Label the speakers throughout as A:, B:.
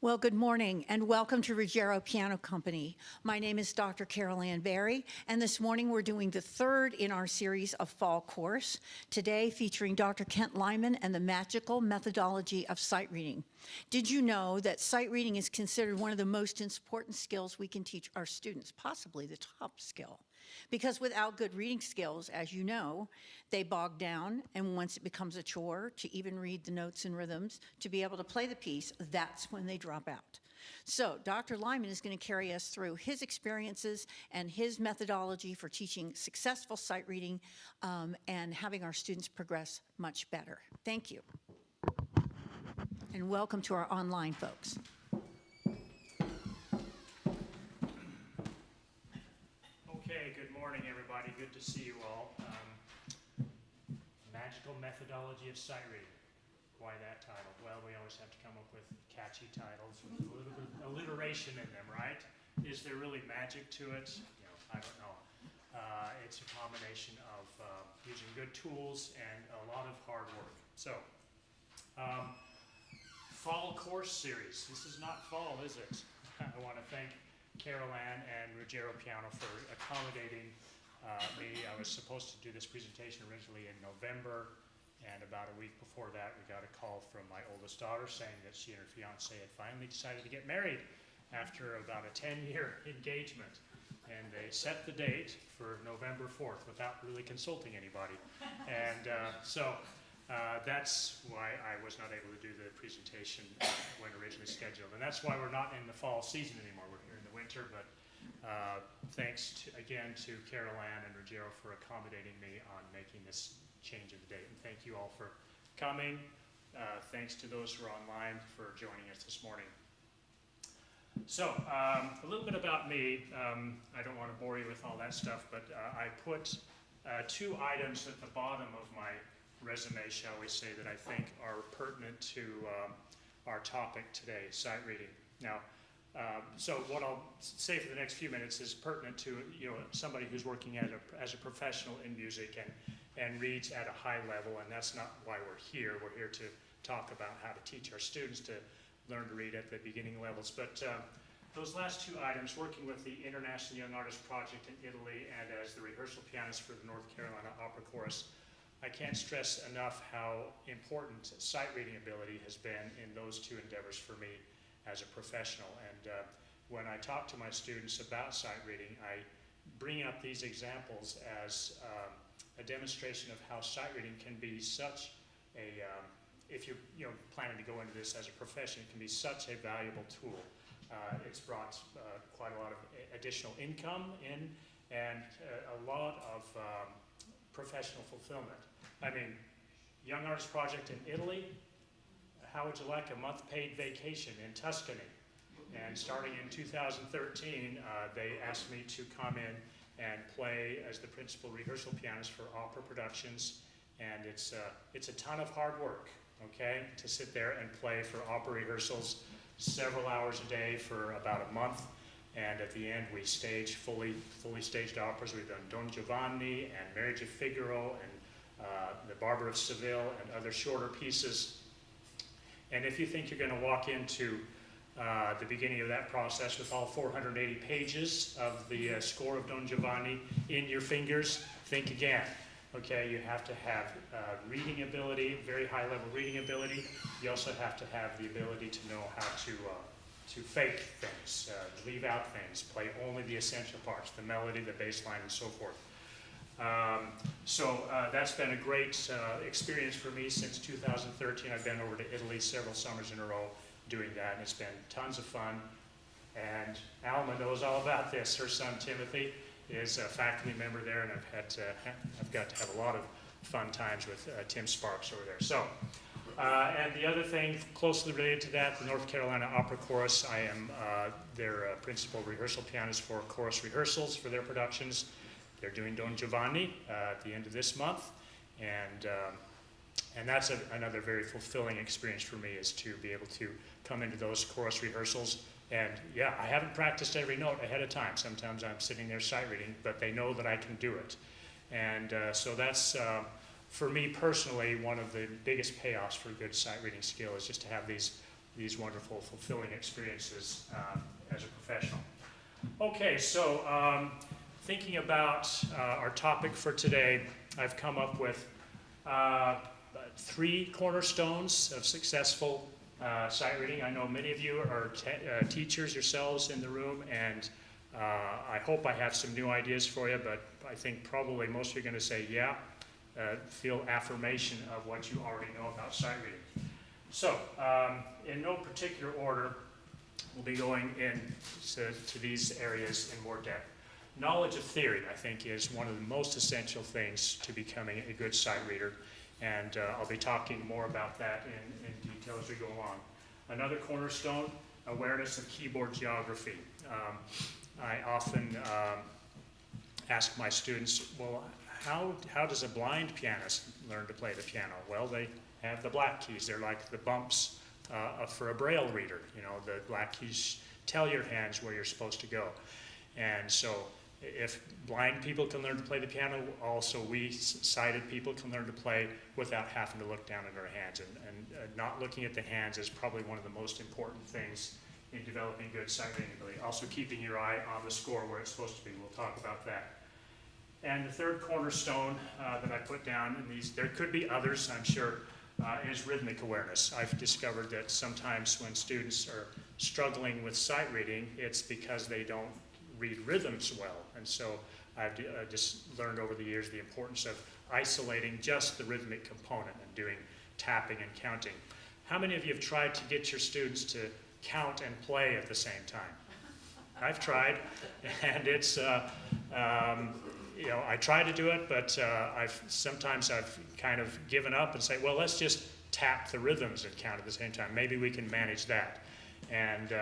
A: Well, good morning and welcome to Ruggiero Piano Company. My name is Dr. Carol Ann Berry, and this morning we're doing the third in our series of fall course, today featuring Dr. Kent Lyman and the magical methodology of sight reading. Did you know that sight reading is considered one of the most important skills we can teach our students, possibly the top skill? Because without good reading skills, as you know, they bog down, and once it becomes a chore to even read the notes and rhythms, to be able to play the piece, that's when they drop out. So Dr. Lyman is going to carry us through his experiences and his methodology for teaching successful sight reading and having our students progress much better. Thank you. And welcome to our online folks.
B: Okay, good morning, everybody. Good to see you all. Magical methodology of sight reading. Why that title? Well, we always have to come up with catchy titles with a little bit of alliteration in them, right? Is there really magic to it? You know, I don't know. It's a combination of using good tools and a lot of hard work. So, fall course series. This is not fall, is it? I want to thank Carol Ann and Ruggiero Piano for accommodating me. I was supposed to do this presentation originally in November, and about a week before that we got a call from my oldest daughter saying that she and her fiance had finally decided to get married after about a 10-year engagement. And they set the date for November 4th without really consulting anybody. And so that's why I was not able to do the presentation when originally scheduled. And that's why we're not in the fall season anymore. We're here in the winter, but thanks again to Carol Ann and Ruggiero for accommodating me on making this change of the date. And thank you all for coming. Thanks to those who are online for joining us this morning. So, a little bit about me. I don't want to bore you with all that stuff, but I put two items at the bottom of my resume, shall we say, that I think are pertinent to our topic today, sight reading. Now, so what I'll say for the next few minutes is pertinent to somebody who's working as a professional in music and reads at a high level, and that's not why we're here. We're here to talk about how to teach our students to learn to read at the beginning levels. But those last two items, working with the International Young Artist Project in Italy and as the rehearsal pianist for the North Carolina Opera Chorus, I can't stress enough how important sight reading ability has been in those two endeavors for me as a professional. And when I talk to my students about sight reading, I bring up these examples as a demonstration of how sight reading can be such a, if you're planning to go into this as a profession, it can be such a valuable tool. It's brought quite a lot of additional income in and a lot of professional fulfillment. I mean, Young Artist Project in Italy, how would you like a month paid vacation in Tuscany? And starting in 2013, they asked me to come in and play as the principal rehearsal pianist for opera productions. And it's a ton of hard work, okay, to sit there and play for opera rehearsals several hours a day for about a month. And at the end, we stage fully staged operas. We've done Don Giovanni and Marriage of Figaro and The Barber of Seville and other shorter pieces. And if you think you're going to walk into the beginning of that process with all 480 pages of the score of Don Giovanni in your fingers, think again. Okay, you have to have reading ability, very high level reading ability. You also have to have the ability to know how to fake things, leave out things, play only the essential parts, the melody, the bass line, and so forth. So that's been a great experience for me since 2013. I've been over to Italy several summers in a row doing that, and it's been tons of fun. And Alma knows all about this. Her son Timothy is a faculty member there, and I've got to have a lot of fun times with Tim Sparks over there. So, and the other thing closely related to that, the North Carolina Opera Chorus, I am their principal rehearsal pianist for chorus rehearsals for their productions. They're doing Don Giovanni at the end of this month, and that's another very fulfilling experience for me, is to be able to come into those chorus rehearsals. And yeah, I haven't practiced every note ahead of time. Sometimes I'm sitting there sight reading, but they know that I can do it. And so that's, for me personally, one of the biggest payoffs for good sight reading skill is just to have these these wonderful, fulfilling experiences as a professional. Okay, so thinking about our topic for today, I've come up with 3 cornerstones of successful sight reading. I know many of you are teachers yourselves in the room, and I hope I have some new ideas for you, but I think probably most of you are going to say, yeah, feel affirmation of what you already know about sight reading. So, in no particular order, we'll be going to these areas in more depth. Knowledge of theory, I think, is one of the most essential things to becoming a good sight reader, and I'll be talking more about that in detail as we go along. Another cornerstone, awareness of keyboard geography. I often ask my students, well, how does a blind pianist learn to play the piano? Well, they have the black keys. They're like the bumps for a braille reader. You know, the black keys tell your hands where you're supposed to go. And so if blind people can learn to play the piano, also we sighted people can learn to play without having to look down at our hands. And not looking at the hands is probably one of the most important things in developing good sight reading ability. Also keeping your eye on the score where it's supposed to be. We'll talk about that. And the third cornerstone that I put down, and there could be others, I'm sure, is rhythmic awareness. I've discovered that sometimes when students are struggling with sight reading, it's because they don't read rhythms well. And so I've just learned over the years the importance of isolating just the rhythmic component and doing tapping and counting. How many of you have tried to get your students to count and play at the same time? I've tried, and it's, you know, I try to do it, but sometimes I've kind of given up and say, well, let's just tap the rhythms and count at the same time. Maybe we can manage that. And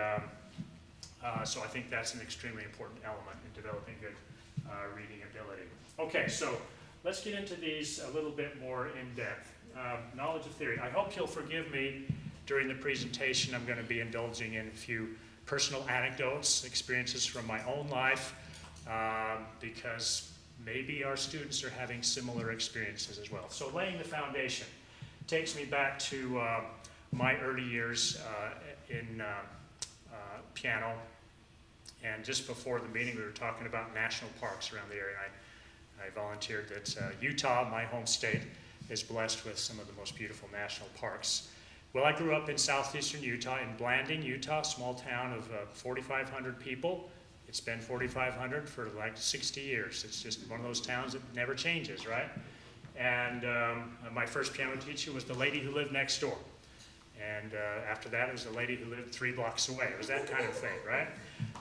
B: so I think that's an extremely important element in developing good reading ability. Okay, so let's get into these a little bit more in depth. Knowledge of theory. I hope you'll forgive me during the presentation. I'm going to be indulging in a few personal anecdotes, experiences from my own life, because maybe our students are having similar experiences as well. So laying the foundation takes me back to my early years in piano. And just before the meeting, we were talking about national parks around the area. I volunteered that Utah, my home state, is blessed with some of the most beautiful national parks. Well, I grew up in southeastern Utah, in Blanding, Utah, small town of 4,500 people. It's been 4,500 for like 60 years. It's just one of those towns that never changes, right? And my first piano teacher was the lady who lived next door. And after that, it was the lady who lived 3 blocks away. It was that kind of thing, right?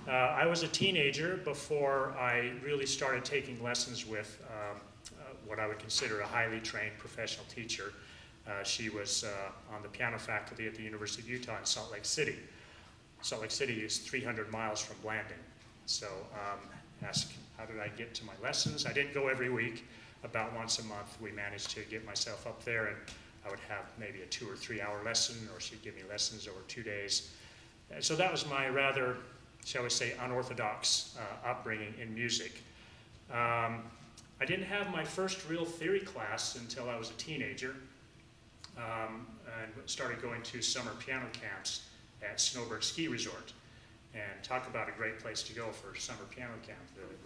B: I was a teenager before I really started taking lessons with what I would consider a highly trained professional teacher. She was on the piano faculty at the University of Utah in Salt Lake City. Salt Lake City is 300 miles from Blanding. So asked how did I get to my lessons. I didn't go every week. About once a month, we managed to get myself up there, and I would have maybe a 2 or 3 hour lesson, or she'd give me lessons over 2 days. And so that was my rather, shall we say, unorthodox upbringing in music. I didn't have my first real theory class until I was a teenager, and started going to summer piano camps at Snowbird Ski Resort. And talk about a great place to go for summer piano camp,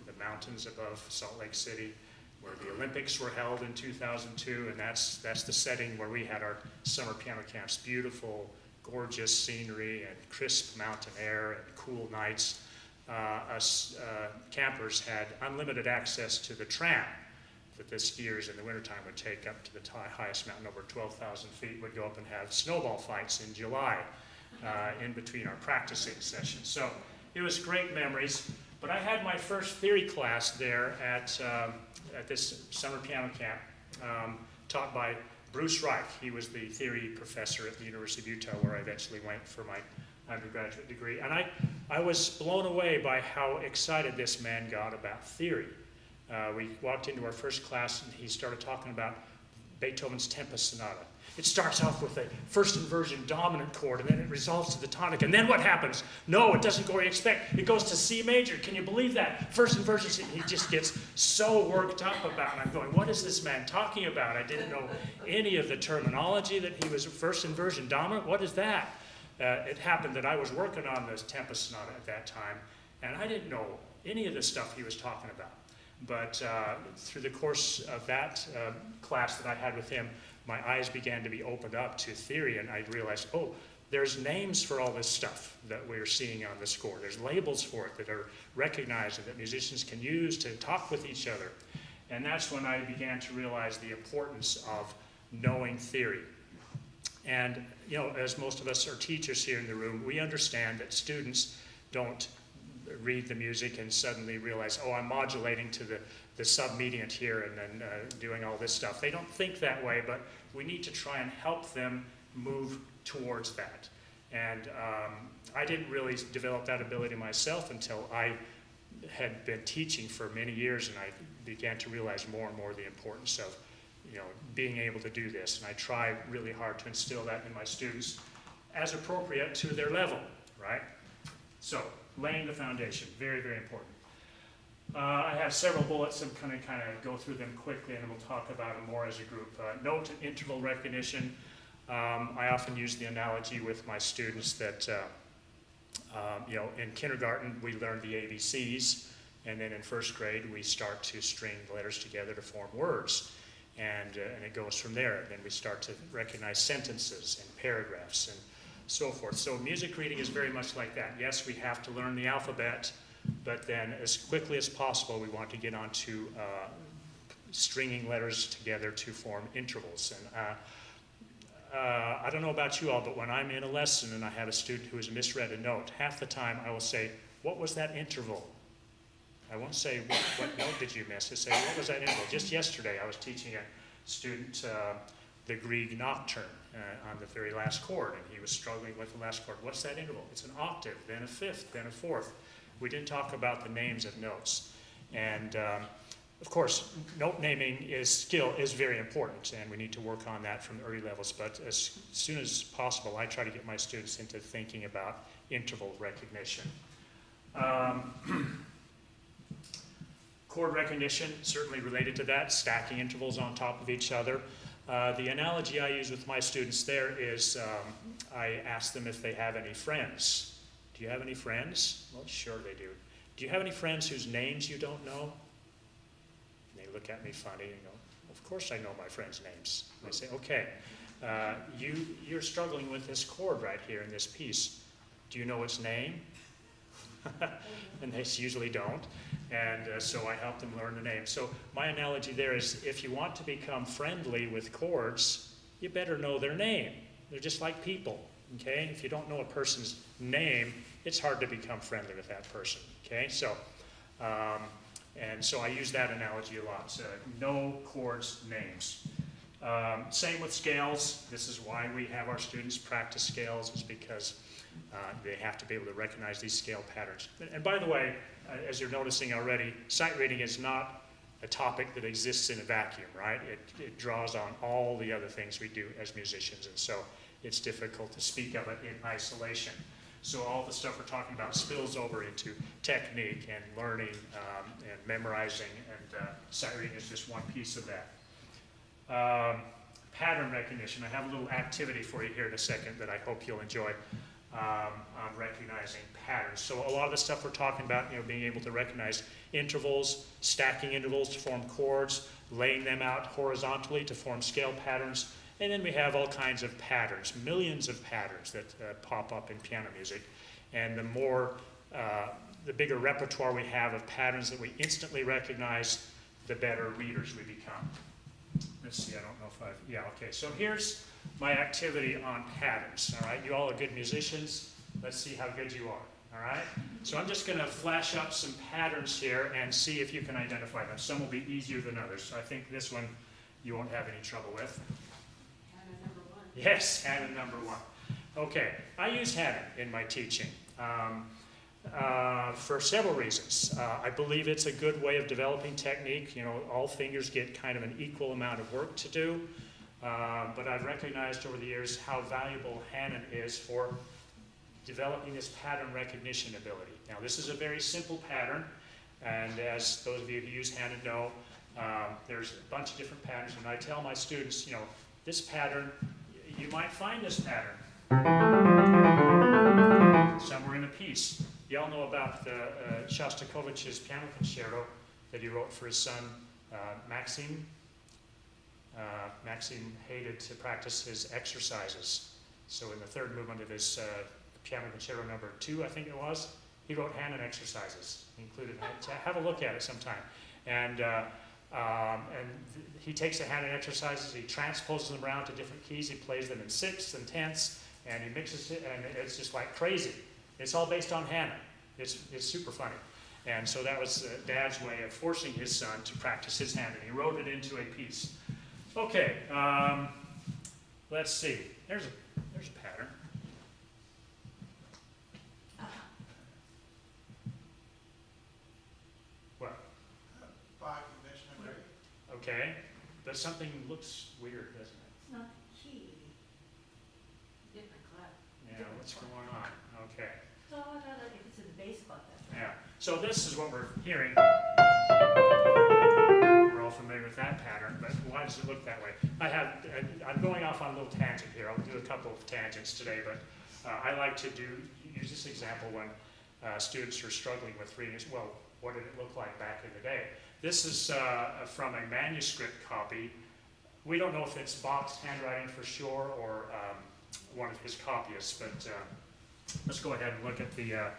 B: the mountains above Salt Lake City, where the Olympics were held in 2002, and that's the setting where we had our summer piano camps. Beautiful, gorgeous scenery and crisp mountain air and cool nights. Us campers had unlimited access to the tram that the skiers in the wintertime would take up to the highest mountain, over 12,000 feet, would go up and have snowball fights in July in between our practicing sessions. So it was great memories. But I had my first theory class there at this summer piano camp, taught by Bruce Reich. He was the theory professor at the University of Utah, where I eventually went for my undergraduate degree. And I was blown away by how excited this man got about theory. We walked into our first class, and he started talking about Beethoven's Tempest Sonata. It starts off with a first inversion dominant chord, and then it resolves to the tonic. And then what happens? No, it doesn't go where you expect. It goes to C major. Can you believe that? First inversion, he just gets so worked up about it. I'm going, what is this man talking about? I didn't know any of the terminology that he was first inversion dominant. What is that? it happened that I was working on the Tempest Sonata at that time, and I didn't know any of the stuff he was talking about. But through the course of that class that I had with him, my eyes began to be opened up to theory, and I realized, oh, there's names for all this stuff that we're seeing on the score. There's labels for it that are recognized and that musicians can use to talk with each other. And that's when I began to realize the importance of knowing theory. And, you know, as most of us are teachers here in the room, we understand that students don't read the music and suddenly realize, oh, I'm modulating to the sub-mediant here and then doing all this stuff. They don't think that way, but we need to try and help them move towards that. And I didn't really develop that ability myself until I had been teaching for many years, and I began to realize more and more the importance of, you know, being able to do this. And I try really hard to instill that in my students as appropriate to their level, right? So, laying the foundation, very, very important. I have several bullets. I'm going to kind of go through them quickly, and we'll talk about them more as a group. Note and interval recognition. I often use the analogy with my students that, you know, in kindergarten we learn the ABCs, and then in first grade we start to string the letters together to form words, and it goes from there. Then we start to recognize sentences and paragraphs and so forth. So music reading is very much like that. Yes, we have to learn the alphabet, but then as quickly as possible we want to get onto stringing letters together to form intervals. And I don't know about you all, but when I'm in a lesson and I have a student who has misread a note, half the time I will say, what was that interval? I won't say, what note did you miss? I say, what was that interval? Just yesterday I was teaching a student the Grieg nocturne on the very last chord, and he was struggling with the last chord. What's that interval? It's an octave, then a fifth, then a fourth. We didn't talk about the names of notes. And of course, note naming skill is very important, and we need to work on that from early levels. But as soon as possible, I try to get my students into thinking about interval recognition. Chord recognition, certainly related to that, stacking intervals on top of each other. The analogy I use with my students there is I ask them if they have any friends. Do you have any friends? Well, sure they do. Do you have any friends whose names you don't know? And they look at me funny and go, of course I know my friends' names. And I say, okay, you're struggling with this chord right here in this piece. Do you know its name? And they usually don't. And so I help them learn the name. So my analogy there is, if you want to become friendly with chords, you better know their name. They're just like people, okay? If you don't know a person's name, it's hard to become friendly with that person, okay? So, and so I use that analogy a lot. So know chords' names. Same with scales. This is why we have our students practice scales, is because they have to be able to recognize these scale patterns. And by the way, as you're noticing already, sight reading is not a topic that exists in a vacuum, right? It draws on all the other things we do as musicians, and so it's difficult to speak of it in isolation. So all the stuff we're talking about spills over into technique and learning and memorizing, and sight reading is just one piece of that. Pattern recognition. I have a little activity for you here in a second that I hope you'll enjoy. On recognizing patterns. So a lot of the stuff we're talking about, you know, being able to recognize intervals, stacking intervals to form chords, laying them out horizontally to form scale patterns, and then we have all kinds of patterns, millions of patterns that pop up in piano music. And the bigger repertoire we have of patterns that we instantly recognize, the better readers we become. Let's see, I don't know if yeah, okay. So here's my activity on patterns, all right? You all are good musicians. Let's see how good you are, all right? So I'm just going to flash up some patterns here and see if you can identify them. Some will be easier than others. So I think this one you won't have any trouble with.
C: Pattern number one.
B: Yes, Hammond number one. Okay, I use Hammond in my teaching for several reasons. I believe it's a good way of developing technique. You know, all fingers get kind of an equal amount of work to do. But I've recognized over the years how valuable Hammond is for developing this pattern recognition ability. Now, this is a very simple pattern, and as those of you who use Hammond know, there's a bunch of different patterns, and I tell my students, you know, this pattern, you might find this pattern up the Shostakovich's piano concerto that he wrote for his son, Maxim. Maxim hated to practice his exercises. So in the third movement of his piano concerto number 2, I think it was, he wrote Hanon exercises. He included, have a look at it sometime. And he takes the Hanon exercises, he transposes them around to different keys, he plays them in sixths and tenths, and he mixes it, and it's just like crazy. It's all based on Hanon. It's super funny. And so that was Dad's way of forcing his son to practice his Hanon. He wrote it into a piece. Okay, let's see. There's a pattern. What?
D: By convention, I agree.
B: Okay, but something looks weird, doesn't it?
A: It's not the key.
C: Different clef.
B: Yeah, what's going on? Okay,
A: If it's in the bass clef, that's right.
B: yeah. So this is what we're hearing. We're all familiar with that pattern, but why does it look that way? I'm going off on a little tangent here. I'll do a couple of tangents today, but I like to use this example when students are struggling with reading. Well, what did it look like back in the day? This is from a manuscript copy. We don't know if it's Bach's handwriting for sure or one of his copyists, but let's go ahead and look at the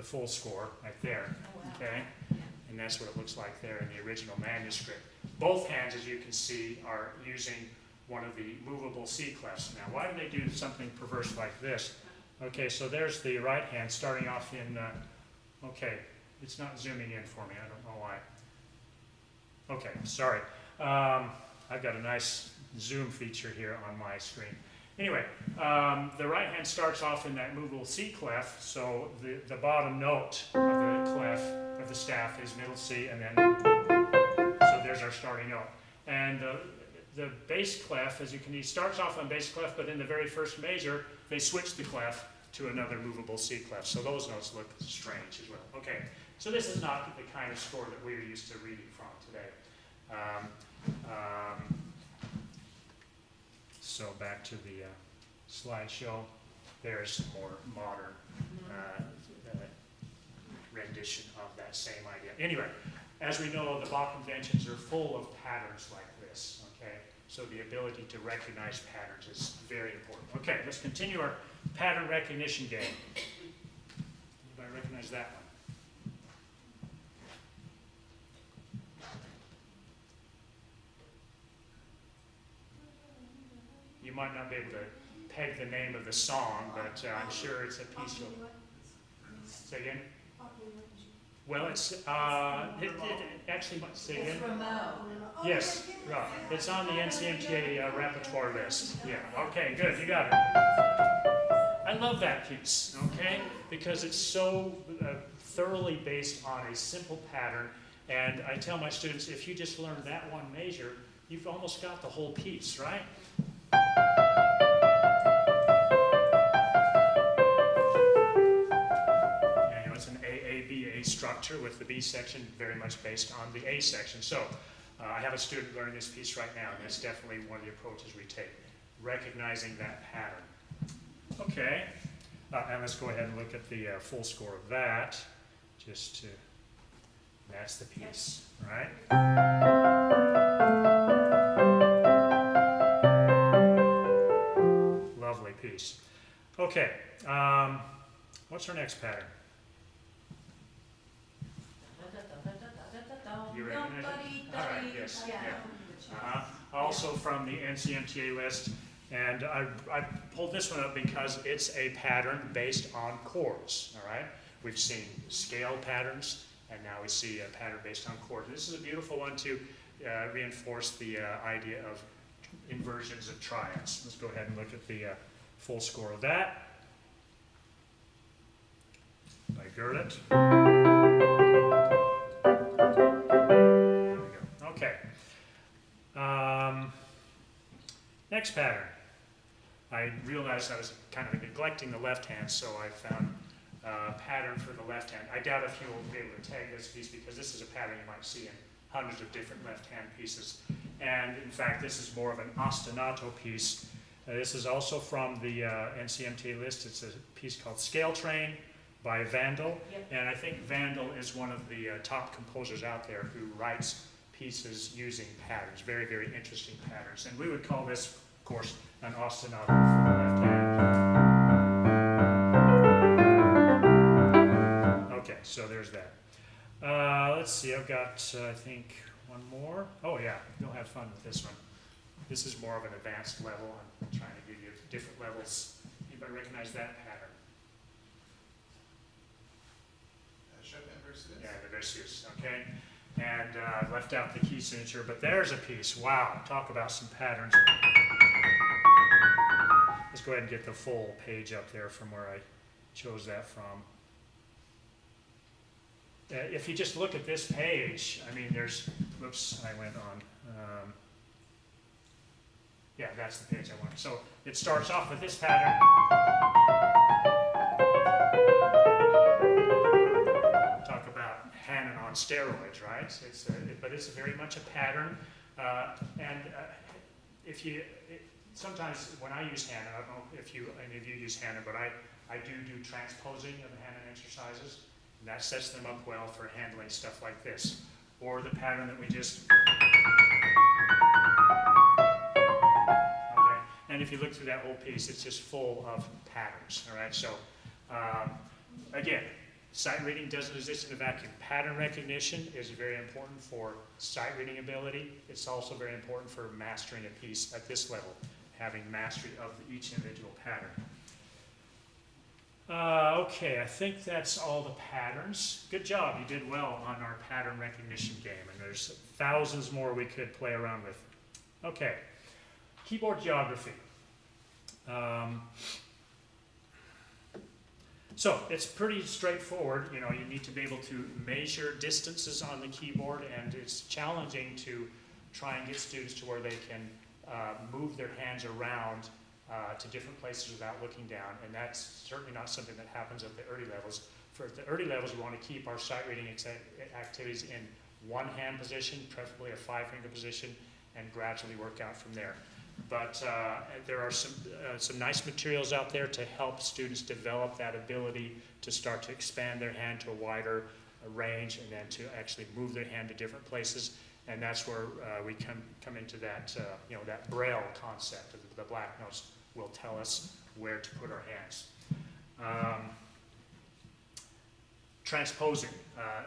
B: full score right there.
A: Oh, wow.
B: Okay, and that's what it looks like there in the original manuscript. Both hands, as you can see, are using one of the movable C clefs. Now, why do they do something perverse like this? Okay, so there's the right hand starting off in, okay, it's not zooming in for me, I don't know why. Okay, sorry. I've got a nice zoom feature here on my screen. Anyway, the right hand starts off in that movable C clef, so the bottom note of the clef of the staff is middle C, and then, so there's our starting note. And the bass clef, as you can see, starts off on bass clef, but in the very first measure, they switch the clef to another movable C clef. So those notes look strange as well. Okay, so this is not the kind of score that we're used to reading from today. So back to the slideshow. There's some more modern rendition of that same idea. Anyway, as we know, the Bach conventions are full of patterns like this, okay? So the ability to recognize patterns is very important. Okay, let's continue our pattern recognition game. Anybody recognize that one? You might not be able to peg the name of the song, but I'm sure it's a piece you'll... Say again? Well, it's, it actually, say again? Yes, right. It's on the NCMTA repertoire list. Yeah, okay, good, you got it. I love that piece, okay? Because it's so thoroughly based on a simple pattern, and I tell my students, if you just learn that one measure, you've almost got the whole piece, right? It's an AABA structure with the B section very much based on the A section. So I have a student learning this piece right now, and that's definitely one of the approaches we take, recognizing that pattern. Okay, and let's go ahead and look at the full score of that, just to, that's the piece, right? Lovely piece. Okay, what's our next pattern? You recognize it? All right, yes. Yeah. Also from the NCMTA list, and I pulled this one up because it's a pattern based on chords, all right? We've seen scale patterns, and now we see a pattern based on chords. This is a beautiful one to reinforce the idea of inversions of triads. Let's go ahead and look at the full score of that by Gerlit. There we go. Okay. Next pattern. I realized I was kind of neglecting the left hand, so I found a pattern for the left hand. I doubt if you will be able to tag this piece because this is a pattern you might see in hundreds of different left hand pieces. And in fact, this is more of an ostinato piece. This is also from the NCMTA list. It's a piece called Scale Train. by Vandal.
C: Yep.
B: And I think Vandal is one of the top composers out there who writes pieces using patterns, very, very interesting patterns. And we would call this, of course, an ostinato for the left hand. Okay, so there's that. Let's see, I've got, I think, one more. Oh yeah, you'll have fun with this one. This is more of an advanced level. I'm trying to give you different levels. Anybody recognize that pattern?
D: Chopin versus.
B: Yeah, the versus, okay? And I've left out the key signature, but there's a piece. Wow, talk about some patterns. Let's go ahead and get the full page up there from where I chose that from. If you just look at this page, I mean, there's, whoops, I went on. Yeah, that's the page I want. So it starts off with this pattern. Talk about Hanon on steroids, right? But it's very much a pattern. If you, sometimes when I use Hanon, I don't know if any of you use Hanon, but I do transposing of the Hanon exercises. And that sets them up well for handling stuff like this. Or the pattern that we just... Okay, and if you look through that whole piece, it's just full of patterns, all right? So, again, sight reading doesn't exist in a vacuum. Pattern recognition is very important for sight reading ability. It's also very important for mastering a piece at this level, having mastery of each individual pattern. Okay, I think that's all the patterns. Good job, you did well on our pattern recognition game, and there's thousands more we could play around with. Okay, keyboard geography. So it's pretty straightforward. You know, you need to be able to measure distances on the keyboard, and it's challenging to try and get students to where they can move their hands around to different places without looking down, and that's certainly not something that happens at the early levels. For the early levels, we want to keep our sight reading activities in one hand position, preferably a 5-finger position, and gradually work out from there. But there are some nice materials out there to help students develop that ability to start to expand their hand to a wider range, and then to actually move their hand to different places. And that's where we come into that, you know, that Braille concept of the black notes will tell us where to put our hands. Transposing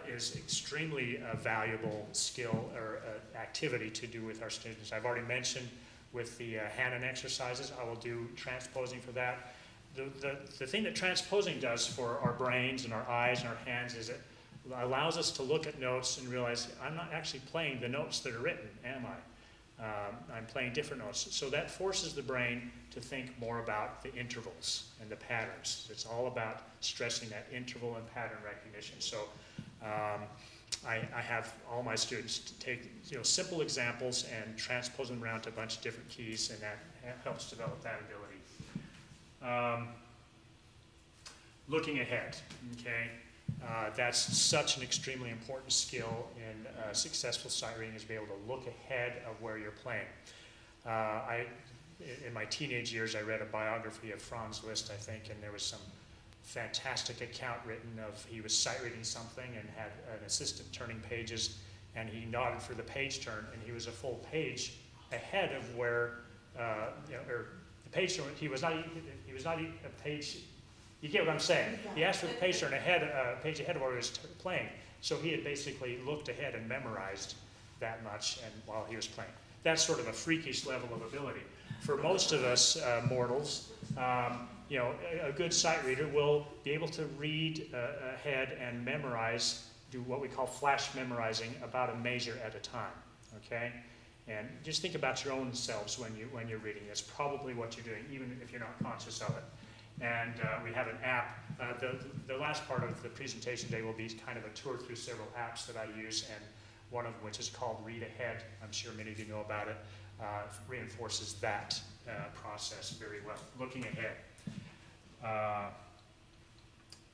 B: is extremely valuable skill or activity to do with our students. I've already mentioned with the Hanon exercises, I will do transposing for that. The thing that transposing does for our brains and our eyes and our hands is it allows us to look at notes and realize I'm not actually playing the notes that are written, am I? I'm playing different notes. So that forces the brain to think more about the intervals and the patterns. It's all about stressing that interval and pattern recognition. So I have all my students take simple examples and transpose them around to a bunch of different keys, and that helps develop that ability. Looking ahead, okay? That's such an extremely important skill in successful sight reading, is to be able to look ahead of where you're playing. In my teenage years, I read a biography of Franz Liszt, I think, and there was some fantastic account written of he was sight reading something and had an assistant turning pages, and he nodded for the page turn, and he was a full page ahead of where, or the page turn, he was not a page. You get what I'm saying? He asked for the page turn page ahead of where he was playing. So he had basically looked ahead and memorized that much and while he was playing. That's sort of a freakish level of ability. For most of us mortals, a good sight reader will be able to read ahead and memorize, do what we call flash memorizing, about a measure at a time, okay? And just think about your own selves when you're reading. That's probably what you're doing, even if you're not conscious of it. And we have an app. The last part of the presentation today will be kind of a tour through several apps that I use, and one of them, which is called Read Ahead, I'm sure many of you know about it, reinforces that process very well. Looking ahead.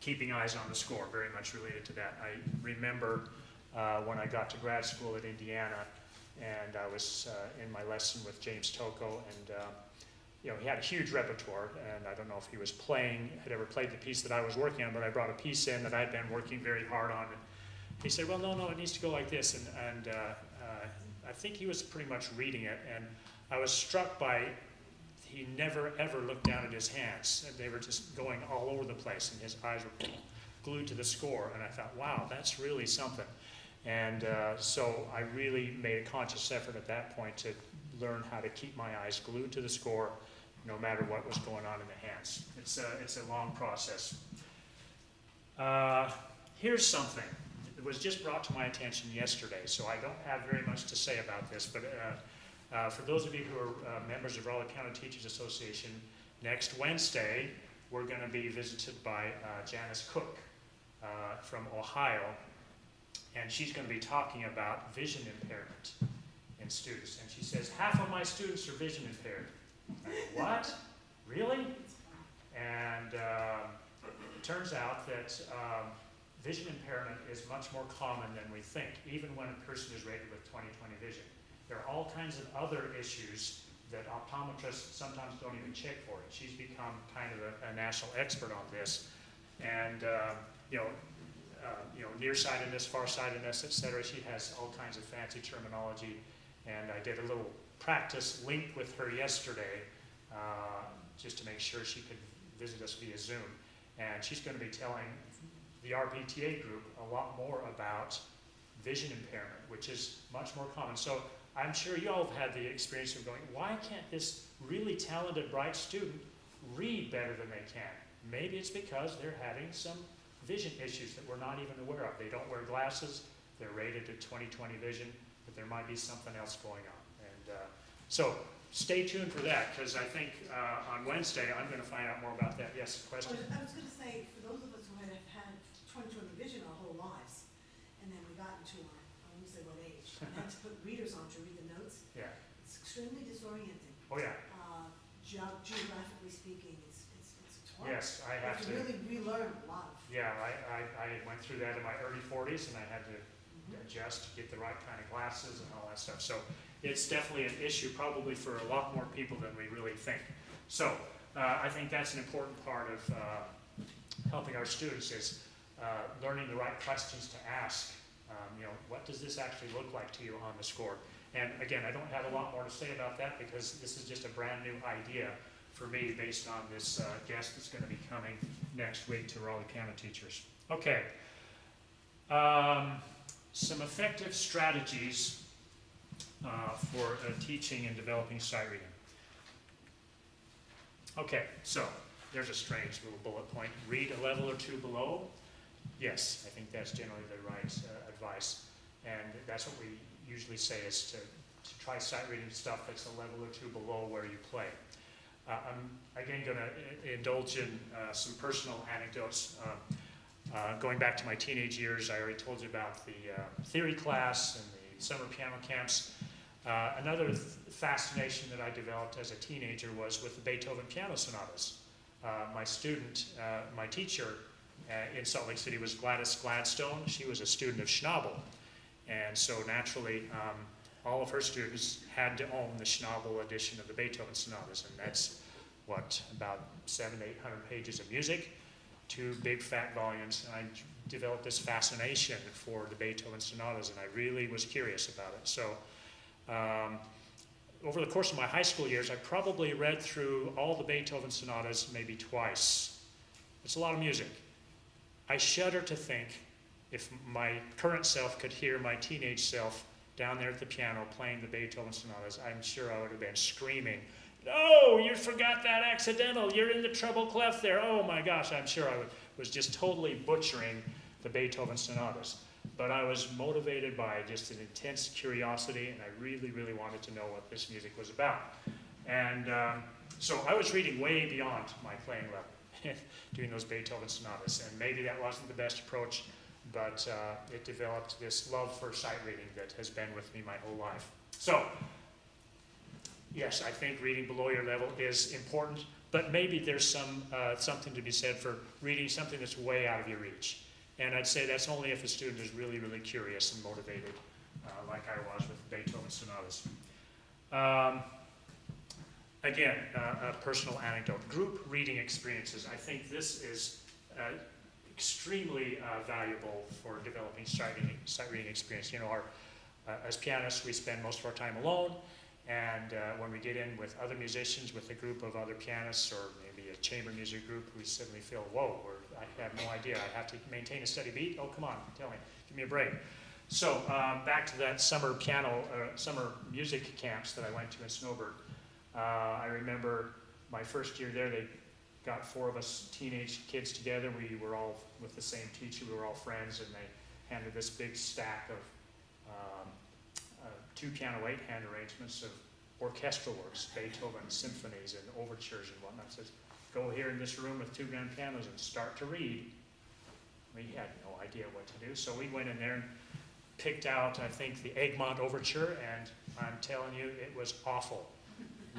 B: Keeping eyes on the score, very much related to that. I remember when I got to grad school at Indiana, and I was in my lesson with James Tocco, and you know, he had a huge repertoire, and I don't know if he was had ever played the piece that I was working on, but I brought a piece in that I'd been working very hard on. And he said, well, no, it needs to go like this. And I think he was pretty much reading it, and I was struck by he never ever looked down at his hands. They were just going all over the place, and his eyes were glued to the score. And I thought, wow, that's really something. And so I really made a conscious effort at that point to learn how to keep my eyes glued to the score, no matter what was going on in the hands. It's a long process. Here's something that was just brought to my attention yesterday, so I don't have very much to say about this, but for those of you who are members of Raleigh County Teachers Association, next Wednesday we're going to be visited by Janice Cook from Ohio, and she's going to be talking about vision impairment in students. And she says, half of my students are vision impaired. I go, what? Really? And it turns out that vision impairment is much more common than we think, even when a person is rated with 20/20 vision. There are all kinds of other issues that optometrists sometimes don't even check for it. She's become kind of a national expert on this. And nearsightedness, farsightedness, etc. She has all kinds of fancy terminology. And I did a little practice link with her yesterday just to make sure she could visit us via Zoom. And she's going to be telling the RPTA group a lot more about vision impairment, which is much more common. So I'm sure you all have had the experience of going, why can't this really talented, bright student read better than they can? Maybe it's because they're having some vision issues that we're not even aware of. They don't wear glasses, they're rated at 20/20 vision, but there might be something else going on. And so stay tuned for that, because I think on Wednesday I'm going to find out more about that. Yes, question?
C: I was going to say, for those of us who have had 20/20 vision our whole lives, and then we got into our, I won't say what age, and had to put readers on to read the notes,
B: Yeah.
C: it's extremely disorienting.
B: Oh, yeah.
C: Geographically speaking, it's hard.
B: Yes, I have
C: to
B: to.
C: really relearn a lot of.
B: Yeah, I went through that in my early 40s, and I had to adjust to get the right kind of glasses and all that stuff. So it's definitely an issue probably for a lot more people than we really think. So I think that's an important part of helping our students is learning the right questions to ask. What does this actually look like to you on the score? And again, I don't have a lot more to say about that because this is just a brand new idea for me based on this guest that's going to be coming next week to Raleigh County Teachers. Okay. Some effective strategies for teaching and developing sight reading. Okay, so there's a strange little bullet point. Read a level or two below. Yes, I think that's generally the right advice. And that's what we usually say is to try sight reading stuff that's a level or two below where you play. I'm again going to indulge in some personal anecdotes. Going back to my teenage years, I already told you about the theory class and the summer piano camps. Another fascination that I developed as a teenager was with the Beethoven piano sonatas. My teacher in Salt Lake City was Gladys Gladstone. She was a student of Schnabel. And so naturally, all of her students had to own the Schnabel edition of the Beethoven sonatas. And that's, about 700 to 800 pages of music, 2 big fat volumes. And I developed this fascination for the Beethoven sonatas, and I really was curious about it. So over the course of my high school years, I probably read through all the Beethoven sonatas maybe twice. It's a lot of music. I shudder to think if my current self could hear my teenage self down there at the piano playing the Beethoven sonatas, I'm sure I would have been screaming, "No, you forgot that accidental, you're in the treble clef there." Oh my gosh, I'm sure I was just totally butchering the Beethoven sonatas. But I was motivated by just an intense curiosity, and I really, really wanted to know what this music was about. And so I was reading way beyond my playing level doing those Beethoven sonatas, and maybe that wasn't the best approach, but it developed this love for sight reading that has been with me my whole life. So, yes, I think reading below your level is important, but maybe there's something to be said for reading something that's way out of your reach. And I'd say that's only if a student is really, really curious and motivated, like I was with Beethoven sonatas. Again, a personal anecdote. Group reading experiences. I think this is extremely valuable for developing sight reading experience. You know, as pianists, we spend most of our time alone, and when we get in with other musicians, with a group of other pianists, or maybe a chamber music group, we suddenly feel, whoa, I have no idea. I have to maintain a steady beat. Oh, come on, tell me, give me a break. So back to that summer music camps that I went to in Snowbird. I remember my first year there, they got 4 of us teenage kids together. We were all with the same teacher. We were all friends, and they handed this big stack of 2 piano 8-hand arrangements of orchestral works, Beethoven symphonies and overtures and whatnot. Says, go here in this room with 2 grand pianos and start to read. We had no idea what to do, so we went in there and picked out, I think, the Egmont Overture, and I'm telling you, it was awful.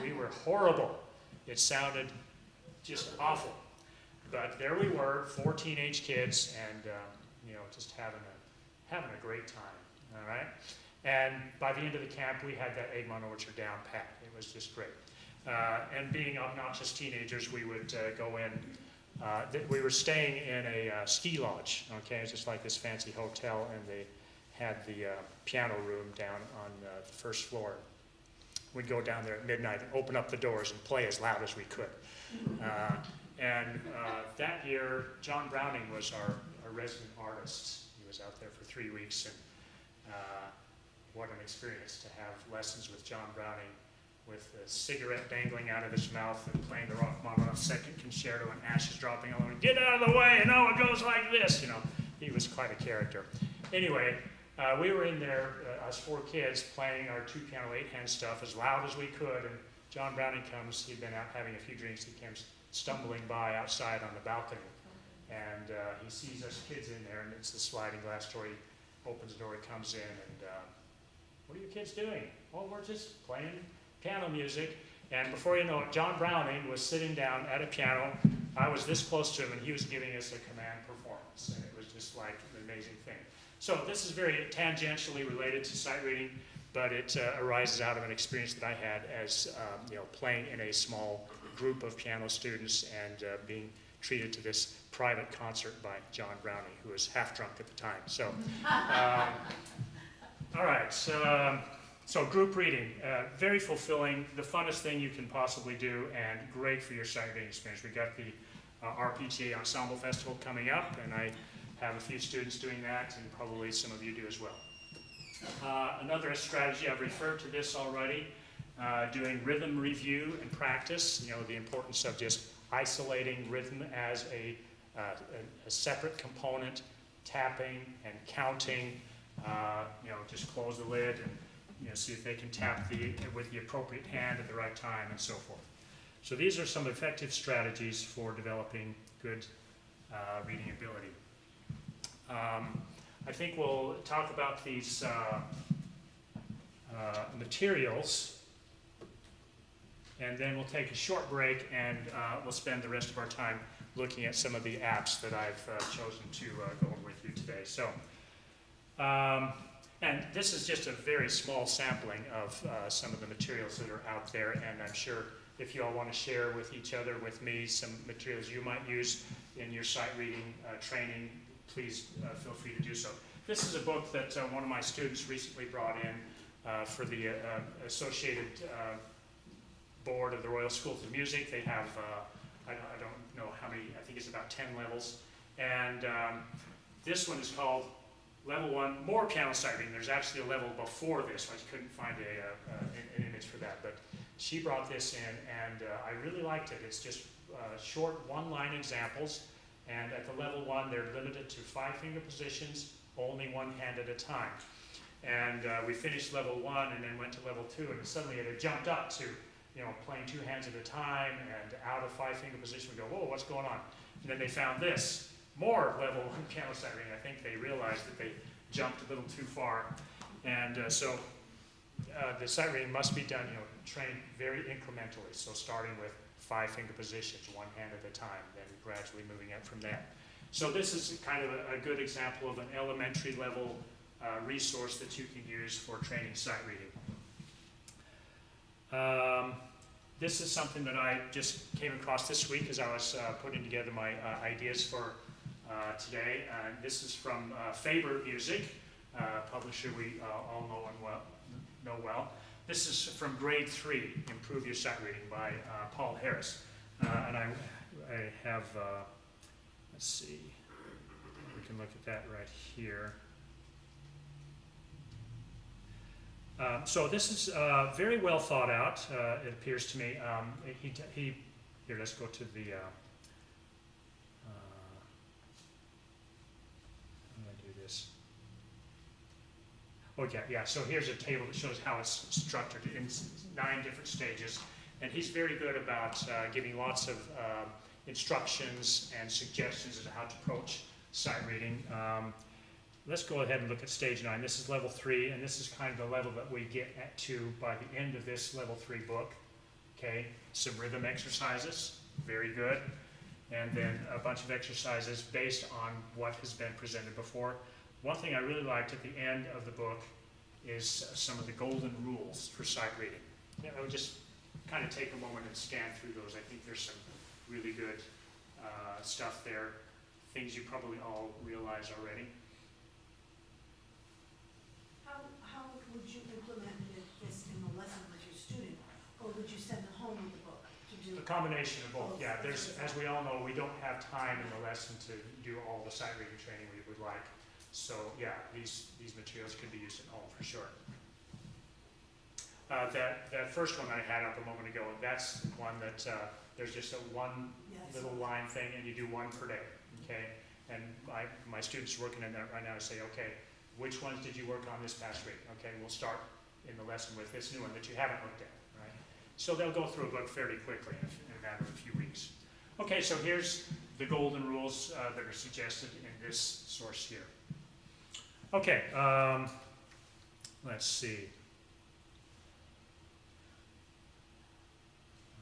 B: We were horrible. It sounded just awful. But there we were, 4 teenage kids, and you know, just having a great time. All right. And by the end of the camp, we had that Egmont Overture down pat. It was just great. And being obnoxious teenagers, we would go in. We were staying in a ski lodge. Okay, it's just like this fancy hotel, and they had the piano room down on the first floor. We'd go down there at midnight and open up the doors and play as loud as we could. That year, John Browning was our resident artist. He was out there for 3 weeks, and what an experience to have lessons with John Browning, with a cigarette dangling out of his mouth and playing the Rachmaninoff Second Concerto and ashes dropping all over. Get out of the way, and oh, it goes like this. You know, he was quite a character. Anyway, we were in there, us 4 kids, playing our 2 piano 8-hand stuff as loud as we could, and John Browning comes. He'd been out having a few drinks. He comes stumbling by outside on the balcony, and he sees us kids in there, and it's the sliding glass door. He opens the door, he comes in, and what are you kids doing? Well, we're just playing piano music. And before you know it, John Browning was sitting down at a piano. I was this close to him, and he was giving us a command performance, and it was just like an amazing thing. So this is very tangentially related to sight reading, but it arises out of an experience that I had as you know, playing in a small group of piano students and being treated to this private concert by John Browning, who was half drunk at the time. So, all right. So group reading, very fulfilling, the funnest thing you can possibly do, and great for your sight reading experience. We got the RPTA Ensemble Festival coming up, and I have a few students doing that, and probably some of you do as well. Another strategy, I've referred to this already, doing rhythm review and practice. You know, the importance of just isolating rhythm as a separate component, tapping and counting. You know, just close the lid and, you know, see if they can tap with the appropriate hand at the right time, and so forth. So these are some effective strategies for developing good reading ability. I think we'll talk about these materials, and then we'll take a short break, and we'll spend the rest of our time looking at some of the apps that I've chosen to go over with you today. So, and this is just a very small sampling of some of the materials that are out there, and I'm sure if you all want to share with each other, with me, some materials you might use in your sight reading training, please feel free to do so. This is a book that one of my students recently brought in for the Associated Board of the Royal Schools of Music. They have, I don't know how many, I think it's about 10 levels. And this one is called Level 1, More Piano Sight Reading. There's actually a level before this. I couldn't find an image for that. But she brought this in, and I really liked it. It's just short one-line examples. And at the level 1, they're limited to 5-finger positions, only one hand at a time. And we finished level 1 and then went to level 2, and suddenly it had jumped up to, you know, playing 2 hands at a time and out of 5-finger position. We go, whoa, what's going on? And then they found this, more level 1 piano sight reading. I think they realized that they jumped a little too far. And so the sight reading must be done, you know, trained very incrementally. So starting with 5-finger positions, one hand at a time, then gradually moving up from that. So this is kind of a good example of an elementary level resource that you can use for training sight reading. This is something that I just came across this week as I was putting together my ideas for today. This is from Faber Music, publisher we all know and well. This is from grade 3, Improve Your Sight Reading by Paul Harris. And I have, let's see, we can look at that right here. So this is very well thought out, it appears to me. Here, let's go to the, how do I do this? Okay, yeah, so here's a table that shows how it's structured in 9 different stages. And he's very good about giving lots of instructions and suggestions as to how to approach sight reading. Let's go ahead and look at stage 9. This is level 3, and this is kind of the level that we get to by the end of this level 3 book. Okay, some rhythm exercises, very good. And then a bunch of exercises based on what has been presented before. One thing I really liked at the end of the book is some of the golden rules for sight reading. I would just kind of take a moment and scan through those. I think there's some really good stuff there, things you probably all realize already.
C: How would you implement this in the lesson with your student, or would you send them home with the book to do?
B: A combination of both, yeah. There's, as we all know, we don't have time in the lesson to do all the sight reading training we would like. So yeah, these materials could be used at home for sure. That first one I had up a moment ago, that's one that there's just a one little line thing, and you do one per day, okay? And my students working in that right now say, okay, which ones did you work on this past week? Okay, we'll start in the lesson with this new one that you haven't looked at, right? So they'll go through a book fairly quickly in a matter of a few weeks. Okay, so here's the golden rules that are suggested in this source here. Okay, let's see.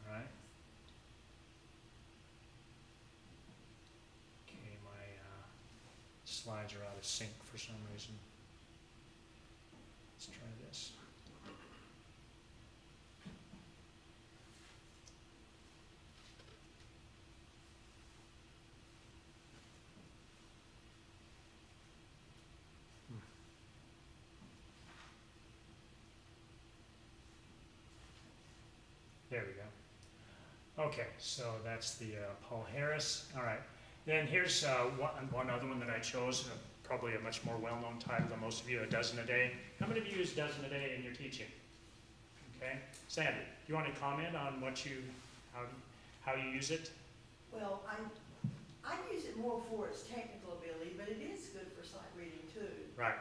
B: All right. Okay, my slides are out of sync for some reason. Let's try this. There we go. Okay, so that's the Paul Harris. All right. Then here's one other one that I chose, probably a much more well-known title than most of you, A Dozen a Day. How many of you use dozen a day in your teaching? Okay. Sandy, do you want to comment on how you use it?
E: Well, I use it more for its technical ability, but it is good for sight reading too.
B: Right.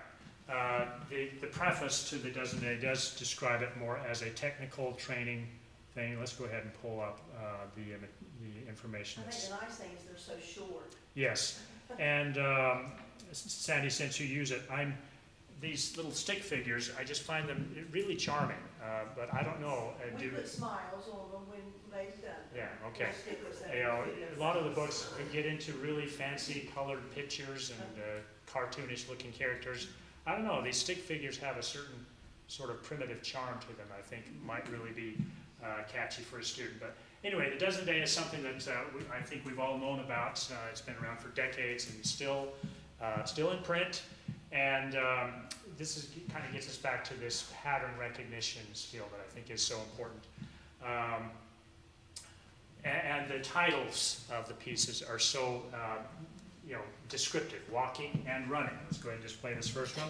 B: The preface to the Dozen a Day does describe it more as a technical training thing. Let's go ahead and pull up the information.
E: I think the nice thing is they're so short.
B: Yes, and Sandy, since you use it, these little stick figures, I just find them really charming, but I don't know.
E: We put smiles on them when they've done it.
B: Yeah, okay.
E: Those stickers that
B: You know,
E: fit
B: a lot of the books get into really fancy colored pictures and cartoonish looking characters. I don't know, these stick figures have a certain sort of primitive charm to them, I think might really be catchy for a student. But anyway, the Dozen a Day is something that I think we've all known about. It's been around for decades and still in print. And this kind of gets us back to this pattern recognition skill that I think is so important. And the titles of the pieces are so descriptive, walking and running. Let's go ahead and just play this first one.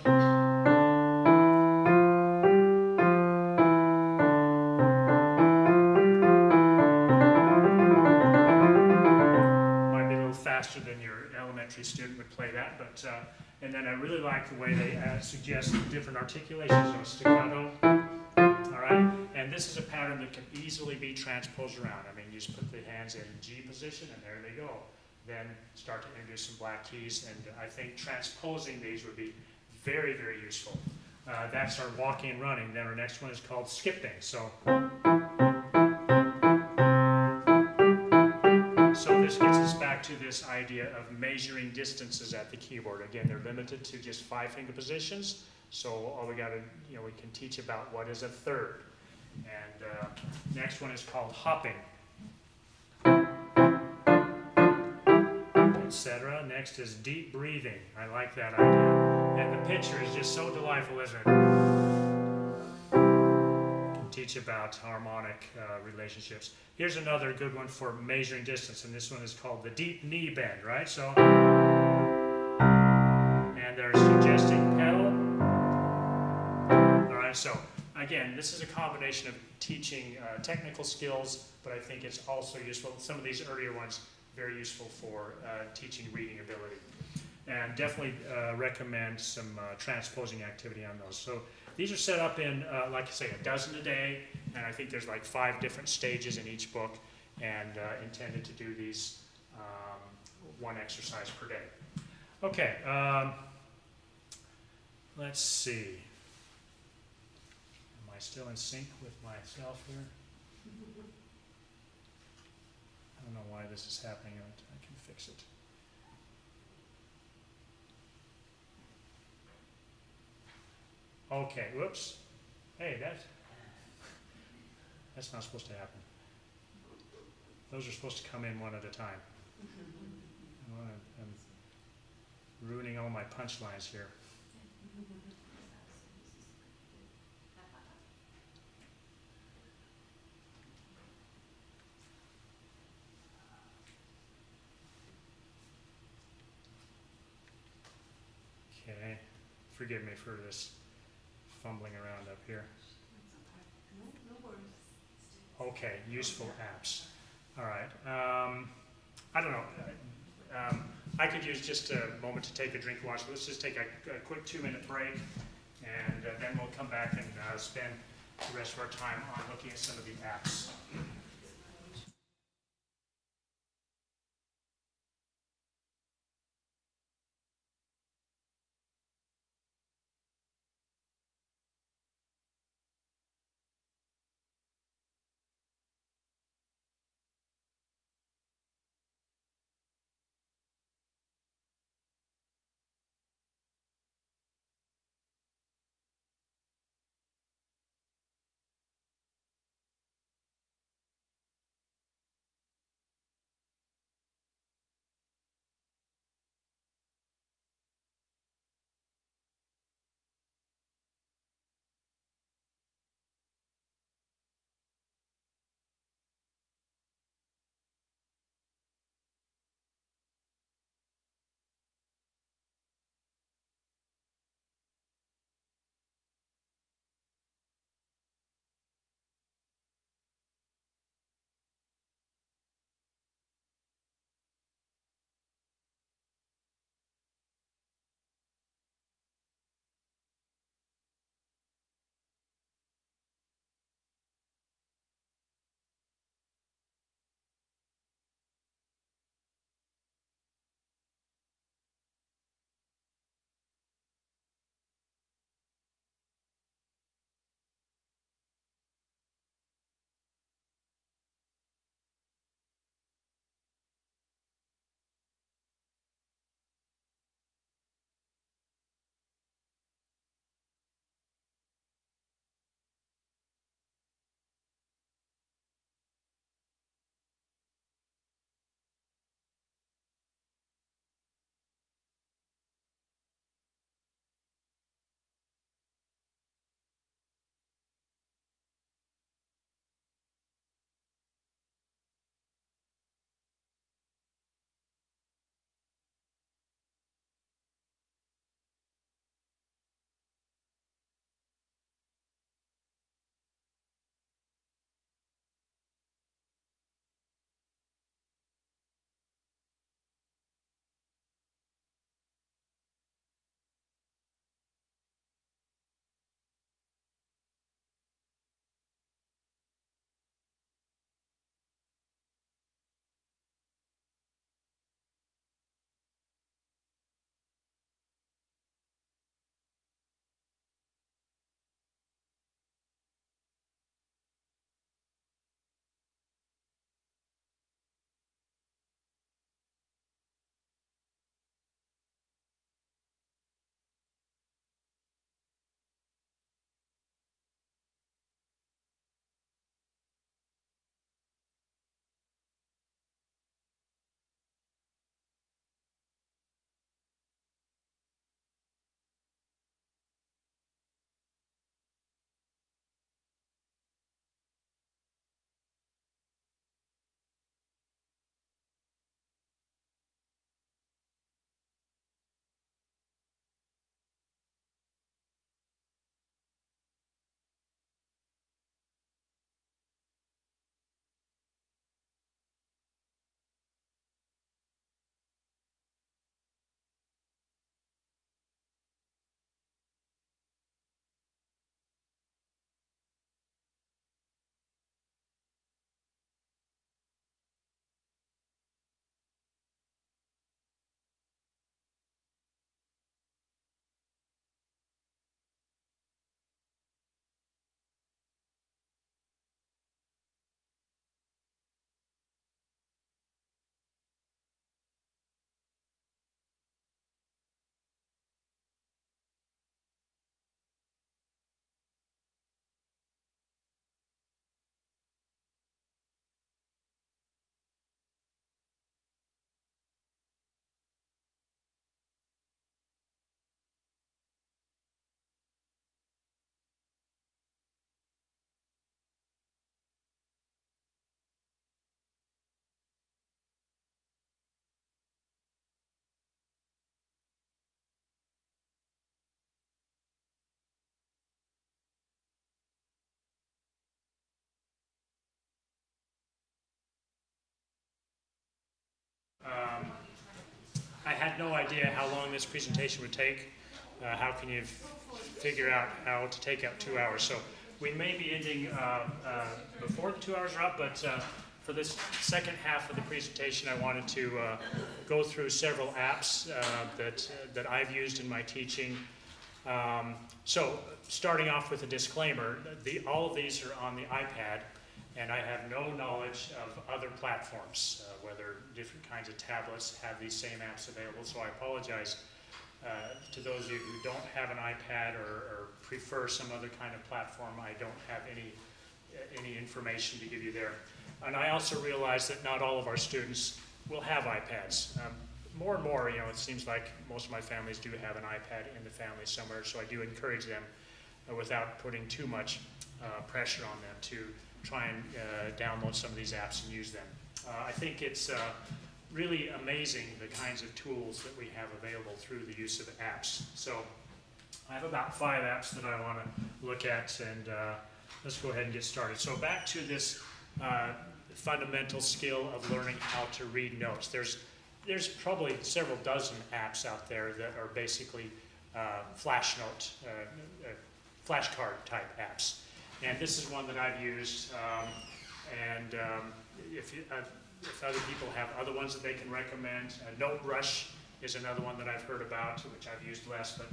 B: Than your elementary student would play that, but and then I really like the way they suggest different articulations, staccato. All right, and this is a pattern that can easily be transposed around. I mean, you just put the hands in G position, and there they go. Then start to introduce some black keys, and I think transposing these would be very, very useful. That's our walking and running. Then our next one is called skipping. So this gets us back to this idea of measuring distances at the keyboard. Again, they're limited to just 5-finger positions. So all we got to, we can teach about what is a third. And next one is called hopping, etc. Next is deep breathing. I like that idea. And the picture is just so delightful, isn't it? Can teach about harmonic relationships. Here's another good one for measuring distance, and this one is called the deep knee bend, right? So, and they're suggesting pedal. All right, so again, this is a combination of teaching technical skills, but I think it's also useful. Some of these earlier ones, very useful for teaching reading ability. And definitely recommend some transposing activity on those. So these are set up in, like I say, a dozen a day, and I think there's like 5 different stages in each book, and intended to do these one exercise per day. Okay, let's see. Am I still in sync with myself here? I don't know why this is happening. I can fix it. Okay, whoops. Hey, that's not supposed to happen. Those are supposed to come in one at a time. I'm ruining all my punchlines here. Okay, forgive me for this fumbling around up here.
C: No worries.
B: Okay, useful apps. All right. I don't know. I could use just a moment to take a drink of water. So let's just take a quick 2-minute break, and then we'll come back and spend the rest of our time on looking at some of the apps. had no idea how long this presentation would take. How can you figure out how to take up 2 hours? So we may be ending before the 2 hours are up, but for this second half of the presentation, I wanted to go through several apps that I've used in my teaching. So starting off with a disclaimer, all of these are on the iPad, and I have no knowledge of other platforms, whether different kinds of tablets have these same apps available. So I apologize to those of you who don't have an iPad or prefer some other kind of platform. I don't have any information to give you there. And I also realize that not all of our students will have iPads. More and more, it seems like most of my families do have an iPad in the family somewhere, so I do encourage them without putting too much pressure on them to try and download some of these apps and use them. I think it's really amazing the kinds of tools that we have available through the use of apps. So I have about 5 apps that I want to look at, and let's go ahead and get started. So back to this fundamental skill of learning how to read notes. There's probably several dozen apps out there that are basically flashcard type apps. And this is one that I've used, if other people have other ones that they can recommend. Note Rush is another one that I've heard about, which I've used less. But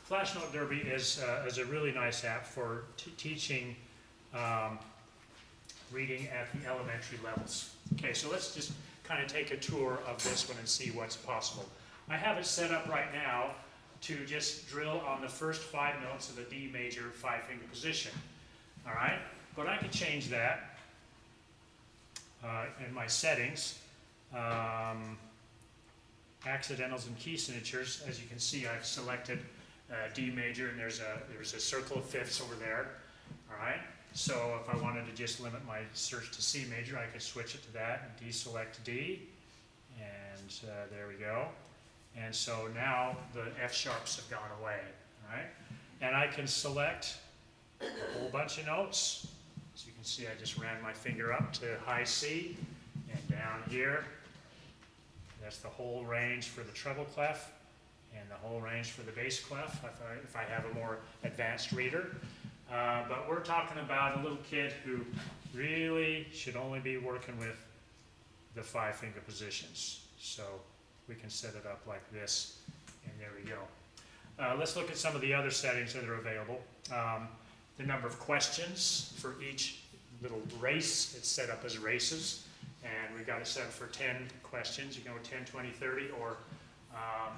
B: Flash Note Derby is a really nice app for teaching reading at the elementary levels. Okay, so let's just kind of take a tour of this one and see what's possible. I have it set up right now to just drill on the first 5 notes of the D major 5-finger position. All right, but I can change that in my settings. Accidentals and key signatures. As you can see, I've selected D major, and there's a circle of fifths over there. All right. So if I wanted to just limit my search to C major, I could switch it to that and deselect D, and there we go. And so now the F sharps have gone away, all right? And I can select a whole bunch of notes. As you can see, I just ran my finger up to high C, and down here, that's the whole range for the treble clef, and the whole range for the bass clef, if I have a more advanced reader. But we're talking about a little kid who really should only be working with the 5-finger positions. So we can set it up like this, and there we go. Let's look at some of the other settings that are available. The number of questions for each little race, it's set up as races, and we've got it set up for 10 questions. You can go 10, 20, 30, or I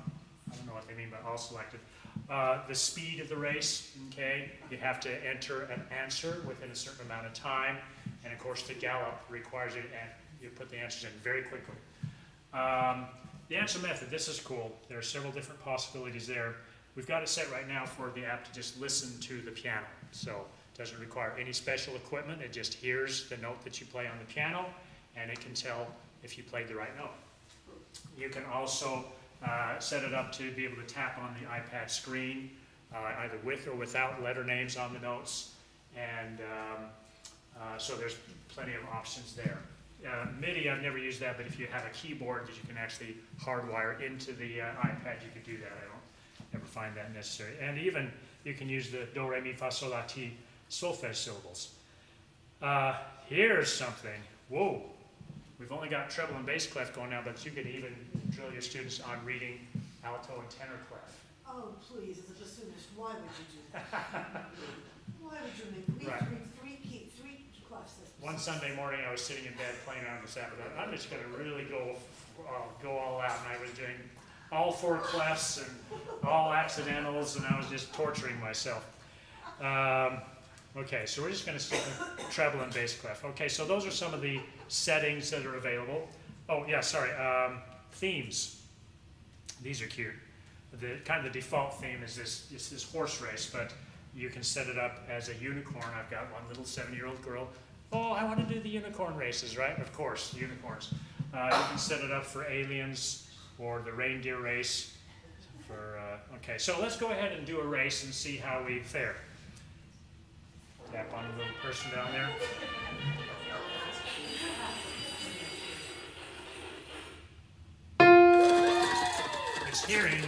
B: don't know what they mean by all selected. The speed of the race, okay, you have to enter an answer within a certain amount of time, and of course the gallop requires you put the answers in very quickly. The answer method, this is cool. There are several different possibilities there. We've got it set right now for the app to just listen to the piano, so it doesn't require any special equipment. It just hears the note that you play on the piano, and it can tell if you played the right note. You can also set it up to be able to tap on the iPad screen, either with or without letter names on the notes, and so there's plenty of options there. MIDI, I've never used that, but if you have a keyboard that you can actually hardwire into the iPad, you could do that. I don't ever find that necessary. And even you can use the do, re, mi, fa, sol, la, ti, solfege syllables. Here's something. Whoa. We've only got treble and bass clef going now, but you could even drill your students on reading alto and tenor clef.
C: Oh, please, as a bassoonist, why would you do that? Why would you make me
B: Right.
C: read three clefs?
B: One Sunday morning, I was sitting in bed playing on the Sabbath. I'm just going to really go all out, and I was doing all 4 clefs and all accidentals, and I was just torturing myself. Okay, so we're just going to stick with treble and bass clef. Okay, so those are some of the settings that are available. Oh, yeah, sorry. Themes. These are cute. The default theme is this horse race, but you can set it up as a unicorn. I've got one little 7-year-old girl. Oh, I want to do the unicorn races, right? Of course, unicorns. You can set it up for aliens or the reindeer race. Okay, so let's go ahead and do a race and see how we fare. Tap on the little person down there. practice hearing.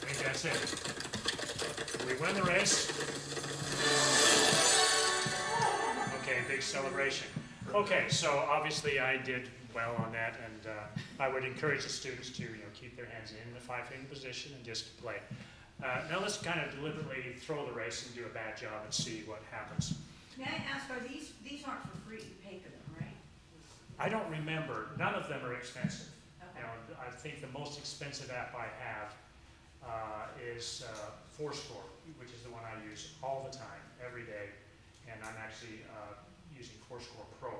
B: I think that's it. We win the race. Okay, big celebration. Okay, so obviously I did well on that, and I would encourage the students to keep their hands in the five-finger position and just play. Now let's kind of deliberately throw the race and do a bad job and see what happens.
A: May I ask, are these aren't for free, you pay for them, right?
B: I don't remember. None of them are expensive.
A: Okay.
B: I think the most expensive app I have is Fourscore, which is the one I use all the time, every day, and I'm actually using Fourscore Pro,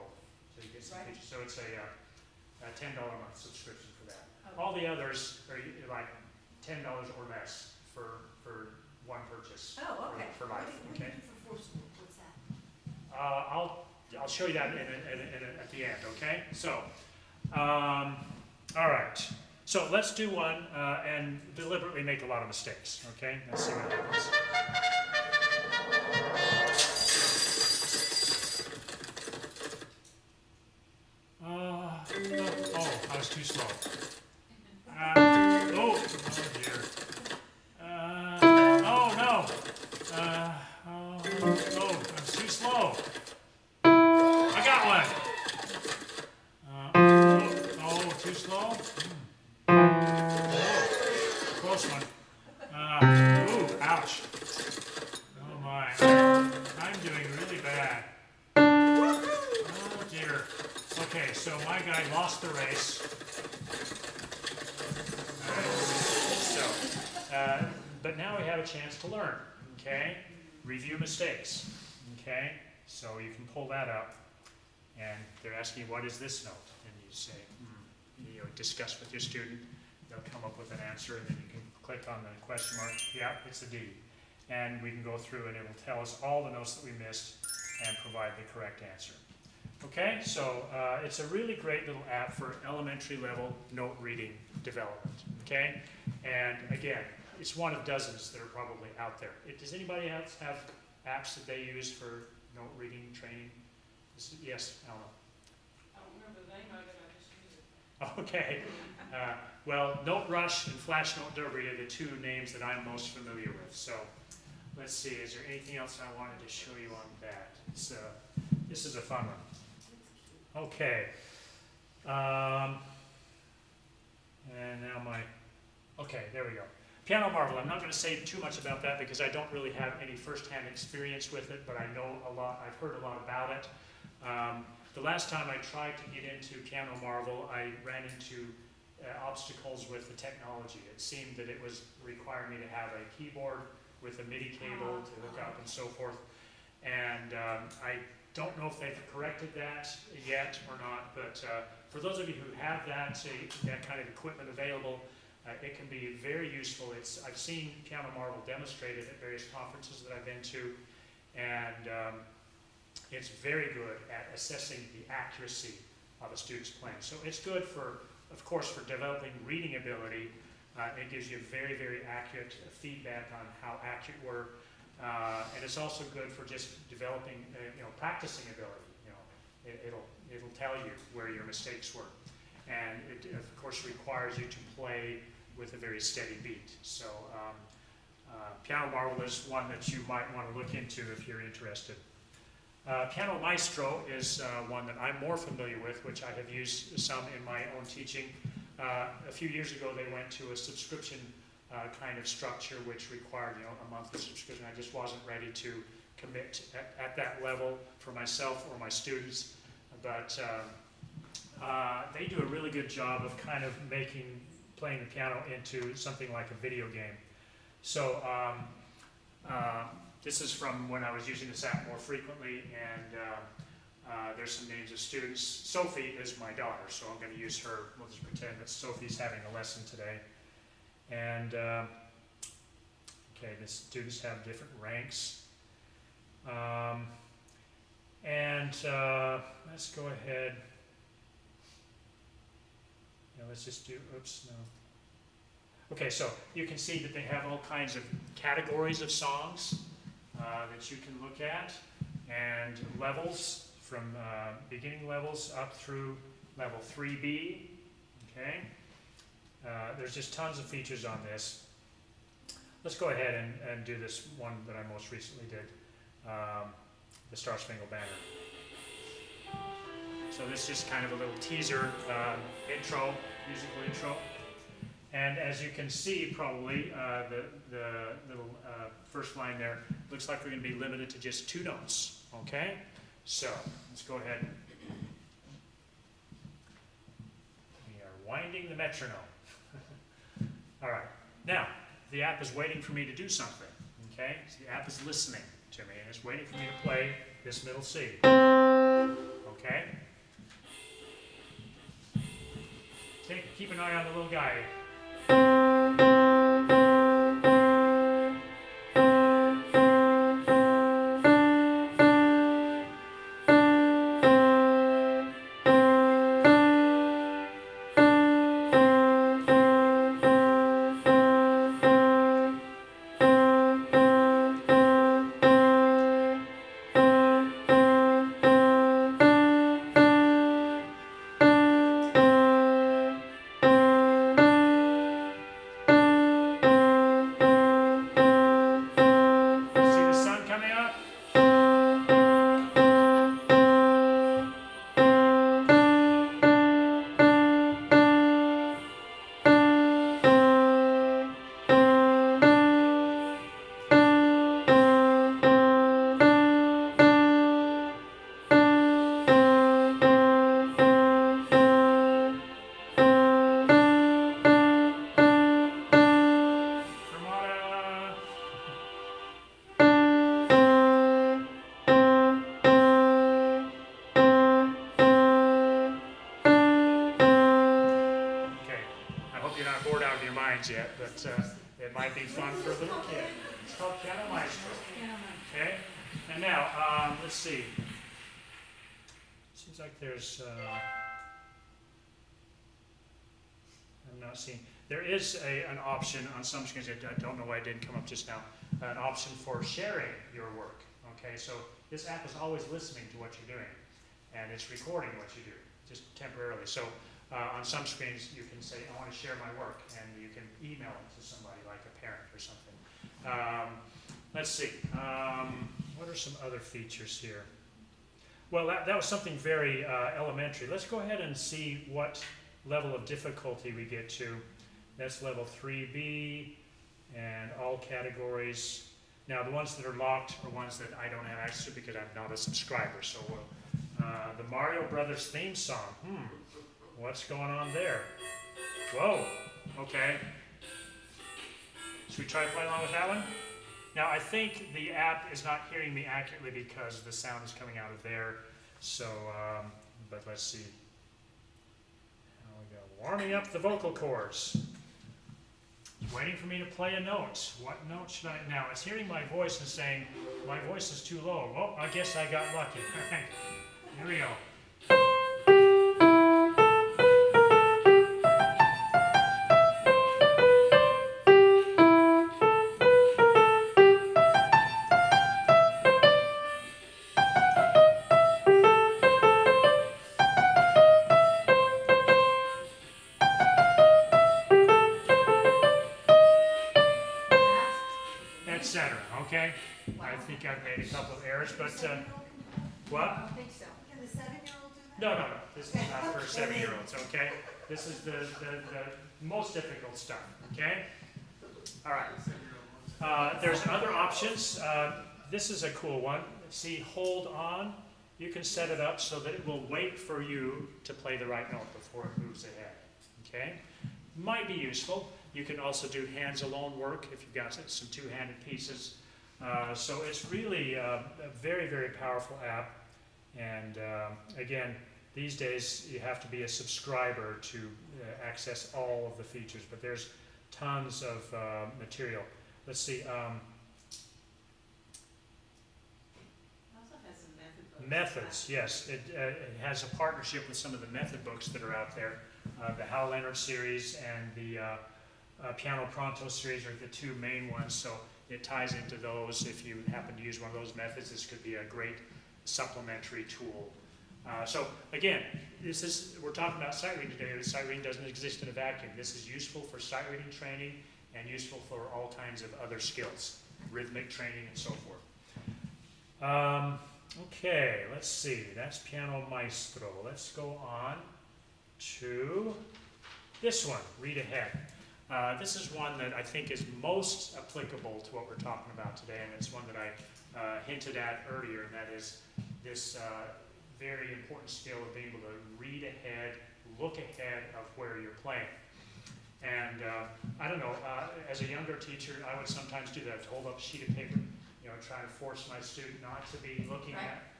B: so you get some
A: Right.
B: features. So it's a $10 a month subscription for that.
A: Okay.
B: All the others are like $10 or less for one purchase.
A: Oh, okay.
B: For life.
C: What do
B: Okay.
C: you do for Foursquare? What's that?
B: I'll show you that at the end. Okay. So, all right. So let's do one and deliberately make a lot of mistakes. Okay. Let's see what happens. Oh, I was too slow. Oh dear. Oh no. Oh, I was too slow. I got one. Oh, too slow? Oh, close one. Ooh, ouch. Oh my. I'm doing really bad. Oh dear. Okay, so my guy lost the race. But now we have a chance to learn, okay? Review mistakes, okay? So you can pull that up, and they're asking, what is this note? And you say, discuss with your student. They'll come up with an answer, and then you can click on the question mark. Yeah, it's a D. And we can go through, and it will tell us all the notes that we missed and provide the correct answer. Okay, so it's a really great little app for elementary level note reading development, okay? And again, it's one of dozens that are probably out there. Does anybody else have apps that they use for note reading training? Yes, Alma.
F: I don't remember the name of it, I just use it.
B: Okay. Well, Note Rush and Flash Note Derby are the two names that I'm most familiar with. So let's see, is there anything else I wanted to show you on that? This is a fun one. Okay. And now okay, there we go. Piano Marvel, I'm not going to say too much about that because I don't really have any first-hand experience with it, but I know a lot, I've heard a lot about it. The last time I tried to get into Piano Marvel, I ran into obstacles with the technology. It seemed that it was requiring me to have a keyboard with a MIDI cable to hook up and so forth. And I don't know if they've corrected that yet or not, but for those of you who have that kind of equipment available, it can be very useful. I've seen Piano Marvel demonstrated at various conferences that I've been to, and it's very good at assessing the accuracy of a student's playing. So it's good of course, for developing reading ability. It gives you very, very accurate feedback on how accurate we're, and it's also good for just developing, practicing ability. It'll tell you where your mistakes were, and it of course requires you to play with a very steady beat. So Piano Marvel is one that you might want to look into if you're interested. Piano Maestro is one that I'm more familiar with, which I have used some in my own teaching. A few years ago, they went to a subscription kind of structure, which required a monthly subscription. I just wasn't ready to commit at that level for myself or my students, but they do a really good job of kind of playing the piano into something like a video game. So this is from when I was using this app more frequently, and there's some names of students. Sophie is my daughter, so I'm going to use her. We'll just pretend that Sophie's having a lesson today. And okay, the students have different ranks. Let's go ahead. Now let's just do, oops, no. Okay, so you can see that they have all kinds of categories of songs that you can look at, and levels from beginning levels up through level 3B, okay? There's just tons of features on this. Let's go ahead and do this one that I most recently did, the Star Spangled Banner. So this is just kind of a little teaser intro, musical intro. And as you can see, probably, the little first line there, looks like we're going to be limited to just 2 notes, okay? So, let's go ahead. We are winding the metronome. All right. Now, the app is waiting for me to do something, okay? So the app is listening to me, and it's waiting for me to play this middle C, okay? Keep an eye on the little guy. Yet, but it might be fun for a little kid. It's called Piano Maestro. Okay? And now, let's see. Seems like there's, I'm not seeing. There is an option on some screens, I don't know why it didn't come up just now, an option for sharing your work. Okay, so this app is always listening to what you're doing, and it's recording what you do, just temporarily. So on some screens, you can say, I want to share my work, and you can email it to somebody, like a parent or something. Let's see. What are some other features here? Well, that was something very elementary. Let's go ahead and see what level of difficulty we get to. That's level 3B, and all categories. Now, the ones that are locked are ones that I don't have access to because I'm not a subscriber. So the Mario Brothers theme song. What's going on there? Whoa, okay. Should we try to play along with that one? Now, I think the app is not hearing me accurately because the sound is coming out of there. So, but let's see. How we go. Warming up the vocal cords. It's waiting for me to play a note. What note should I? Now, it's hearing my voice and saying, my voice is too low. Well, I guess I got lucky. All right, here we go. Okay, I think I've made a couple of errors, but what?
C: I don't think so. Can the 7-year-old do that?
B: No. This is not for 7-year-olds. Okay, this is the most difficult stuff. Okay, all right. There's other options. This is a cool one. See, hold on. You can set it up so that it will wait for you to play the right note before it moves ahead. Okay, might be useful. You can also do hands alone work if you've got some two-handed pieces. So it's really a very, very powerful app. And again, these days you have to be a subscriber to access all of the features. But there's tons of material. Let's see.
F: Also has some method books.
B: Methods, yes. It has a partnership with some of the method books that are out there. The Hal Leonard series and the Piano Pronto series are the two main ones, so it ties into those. If you happen to use one of those methods, this could be a great supplementary tool. So again, we're talking about sight reading today. The sight reading doesn't exist in a vacuum. This is useful for sight reading training and useful for all kinds of other skills, rhythmic training and so forth. Okay, let's see. That's Piano Maestro. Let's go on to this one, Read Ahead. This is one that I think is most applicable to what we're talking about today, and it's one that I hinted at earlier, and that is this very important skill of being able to read ahead, look ahead of where you're playing. And I don't know, as a younger teacher, I would sometimes do that, hold up a sheet of paper, trying to force my student not to be looking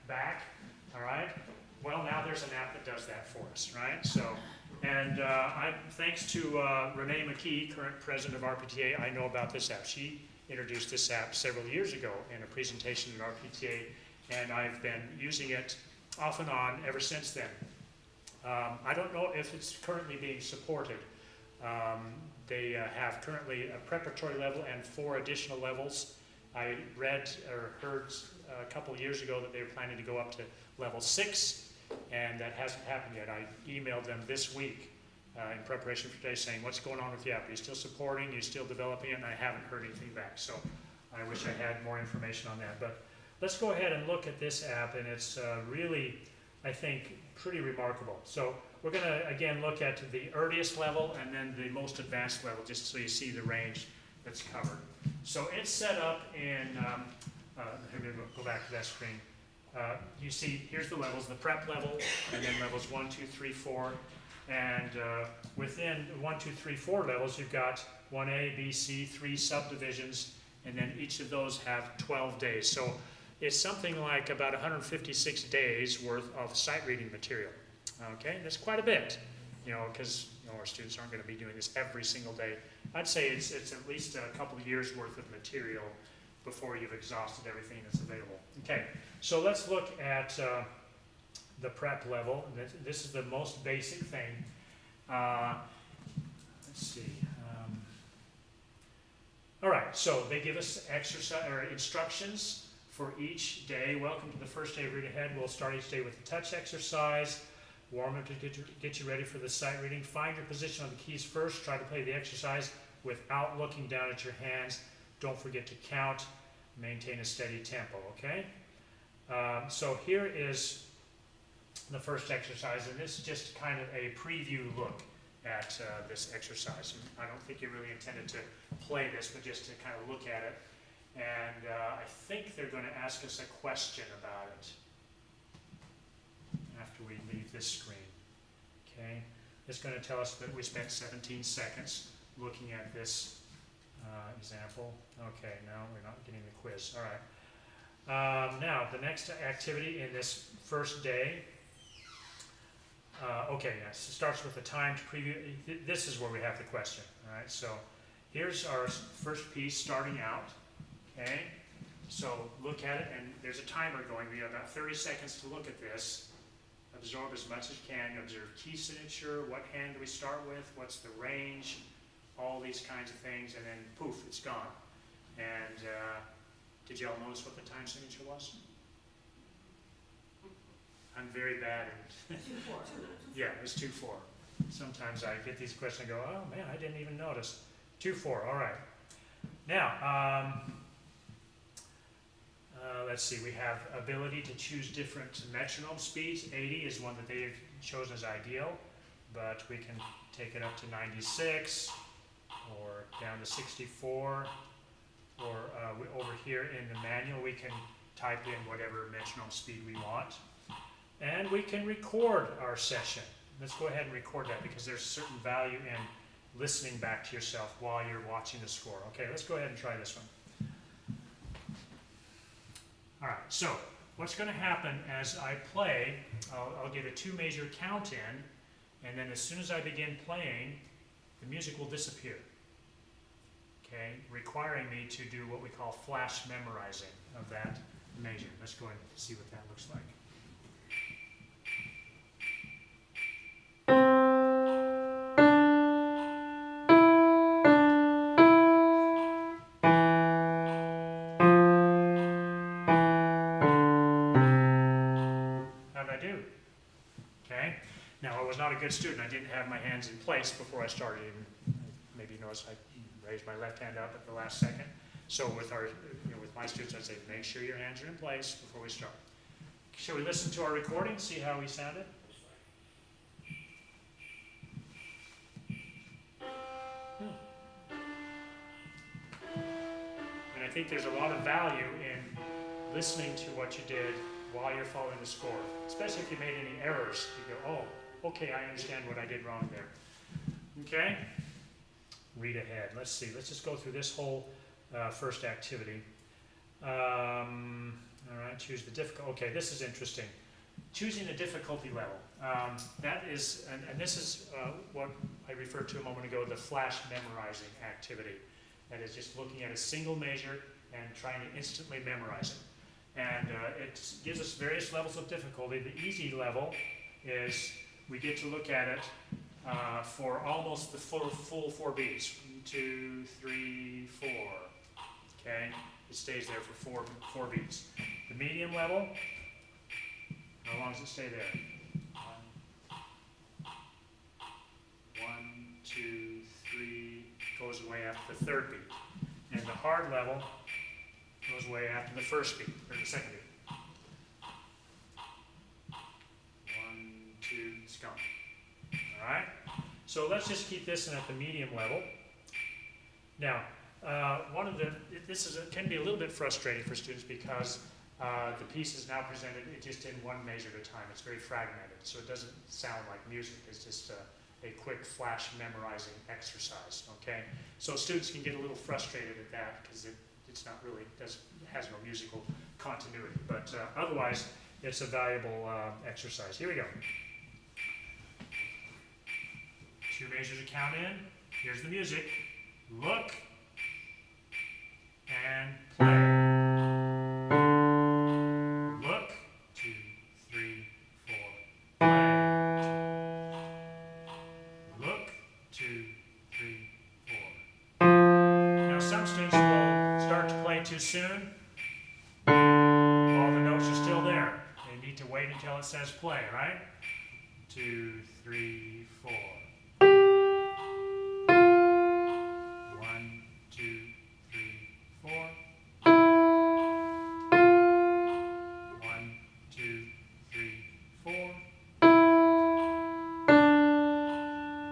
B: back, all right? Well, now there's an app that does that for us, right? So, and thanks to Renee McKee, current president of RPTA, I know about this app. She introduced this app several years ago in a presentation at RPTA, and I've been using it off and on ever since then. I don't know if it's currently being supported. They have currently a preparatory level and 4 additional levels. I read or heard a couple years ago that they were planning to go up to level 6, and that hasn't happened yet. I emailed them this week in preparation for today saying, what's going on with the app? Are you still supporting? Are you still developing it? And I haven't heard anything back. So I wish I had more information on that. But let's go ahead and look at this app, and it's really, I think, pretty remarkable. So we're going to, again, look at the earliest level and then the most advanced level, just so you see the range that's covered. So it's set up in, go back to that screen. You see, here's the levels, the prep level, and then levels 1, 2, 3, 4. And within 1, 2, 3, 4 levels, you've got 1A, B, C, 3 subdivisions, and then each of those have 12 days. So it's something like about 156 days worth of sight reading material. Okay, that's quite a bit, because our students aren't going to be doing this every single day. I'd say it's at least a couple of years worth of material before you've exhausted everything that's available. Okay, so let's look at the prep level. This is the most basic thing. Let's see. All right, so they give us exercise or instructions for each day. Welcome to the first day of Read Ahead. We'll start each day with a touch exercise. Warm up to get you ready for the sight reading. Find your position on the keys first. Try to play the exercise without looking down at your hands. Don't forget to count. Maintain a steady tempo, okay? So here is the first exercise, and this is just kind of a preview look at this exercise. I don't think you really intended to play this, but just to kind of look at it. And I think they're going to ask us a question about it after we leave this screen. Okay, it's going to tell us that we spent 17 seconds looking at this example. Okay, no, we're not getting the quiz. All right. Now, the next activity in this first day. Okay, yes, it starts with the timed preview. This is where we have the question. All right, so here's our first piece starting out. Okay, so look at it, and there's a timer going. We have about 30 seconds to look at this. Absorb as much as you can. Observe key signature, what hand do we start with, what's the range, all these kinds of things, and then poof, it's gone. And did y'all notice what the time signature was? I'm very bad at
C: 2-4.
B: Yeah, it was 2-4. Sometimes I get these questions and go, oh man, I didn't even notice. 2-4, all right. Now, let's see, we have ability to choose different metronome speeds. 80 is one that they've chosen as ideal, but we can take it up to 96 or down to 64, or over here in the manual we can type in whatever metronome speed we want. And we can record our session. Let's go ahead and record that because there's a certain value in listening back to yourself while you're watching the score. Okay, let's go ahead and try this one. All right, so what's going to happen as I play, I'll give a 2 measure count in, and then as soon as I begin playing, the music will disappear. okay, requiring me to do what we call flash memorizing of that measure. Let's go and see what that looks like. How did I do? Okay. Now, I was not a good student. I didn't have my hands in place before I started. Even maybe you noticed I raised my left hand up at the last second. So with our, with my students, I'd say, make sure your hands are in place before we start. Shall we listen to our recording, see how we sounded? And I think there's a lot of value in listening to what you did while you're following the score, especially if you made any errors. You go, oh, okay, I understand what I did wrong there. Okay? Read ahead. Let's see. Let's just go through this whole first activity. All right, choose the difficult. Okay, this is interesting. Choosing a difficulty level. That is, and this is what I referred to a moment ago, the flash memorizing activity. That is just looking at a single measure and trying to instantly memorize it. And it gives us various levels of difficulty. The easy level is we get to look at it for almost the full 4 beats. 1, 2, 3, 4. Okay, it stays there for four beats. The medium level, how long does it stay there? 1, 2, 3, goes away after the 3rd beat. And the hard level goes away after the 1st beat, or the 2nd beat. 1, 2, it's gone. All right? So let's just keep this in at the medium level. Now, can be a little bit frustrating for students because the piece is now presented just in one measure at a time. It's very fragmented, so it doesn't sound like music. It's just a quick flash memorizing exercise, okay? So students can get a little frustrated at that because it's not really, has no musical continuity, but otherwise it's a valuable exercise. Here we go. 2 measures to count in. Here's the music. Look and play. Look, 2, 3, 4, play. Look, 2, 3, 4. Now some students will start to play too soon. All the notes are still there. They need to wait until it says play, right? 2, 3, 4. 1, 2, 3, 4. 1, 2, 3, 4.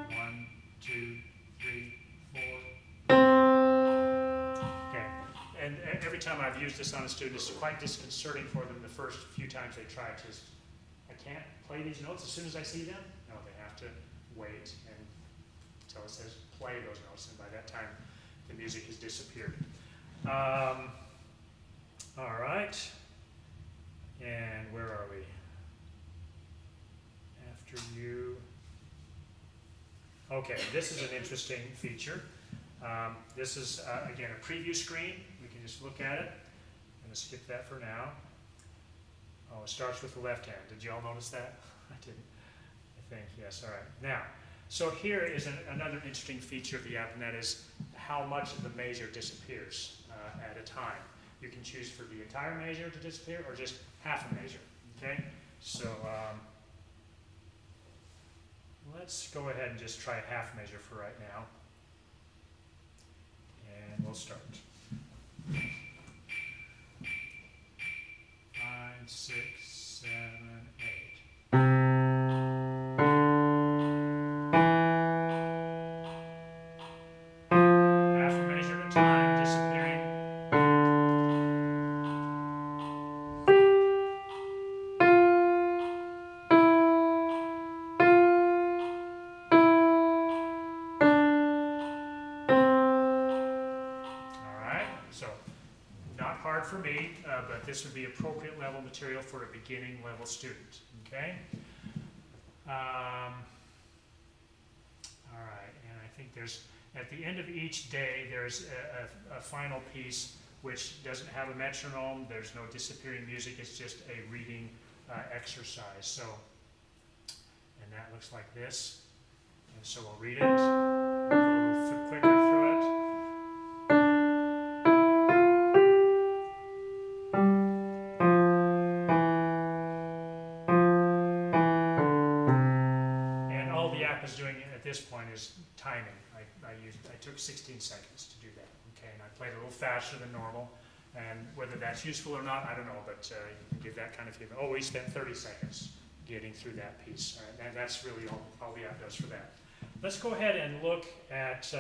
B: 1, 2, 3, 4. Okay, and every time I've used this on a student, it's quite disconcerting for them the first few times they try it. Just, I can't play these notes as soon as I see them. No, they have to wait until it says play those notes, and by that time the music has disappeared. All right, and where are we? After you. Okay, this is an interesting feature. This is, again, a preview screen. We can just look at it. I'm going to skip that for now. Oh, it starts with the left hand. Did you all notice that? I didn't, I think. Yes, all right. Now, so here is another interesting feature of the app, and that is how much of the measure disappears at a time. You can choose for the entire measure to disappear or just half a measure, okay? So let's go ahead and just try half measure for right now. And we'll start. 5, 6, 7, 8. Half a measure at a time, disappearing. All right, so not hard for me, but this would be appropriate level material for a beginning level student, okay? All right, and I think there's At the end of each day, there's a final piece which doesn't have a metronome, there's no disappearing music, it's just a reading exercise. So, and that looks like this. And so we'll read it, we'll go a little quicker through it. And all the app is doing at this point is timing. I took 16 seconds to do that, okay? And I played a little faster than normal. And whether that's useful or not, I don't know, but you can give that kind of feedback. Oh, we spent 30 seconds getting through that piece. All right, and that's really all the app does for that. Let's go ahead and look at,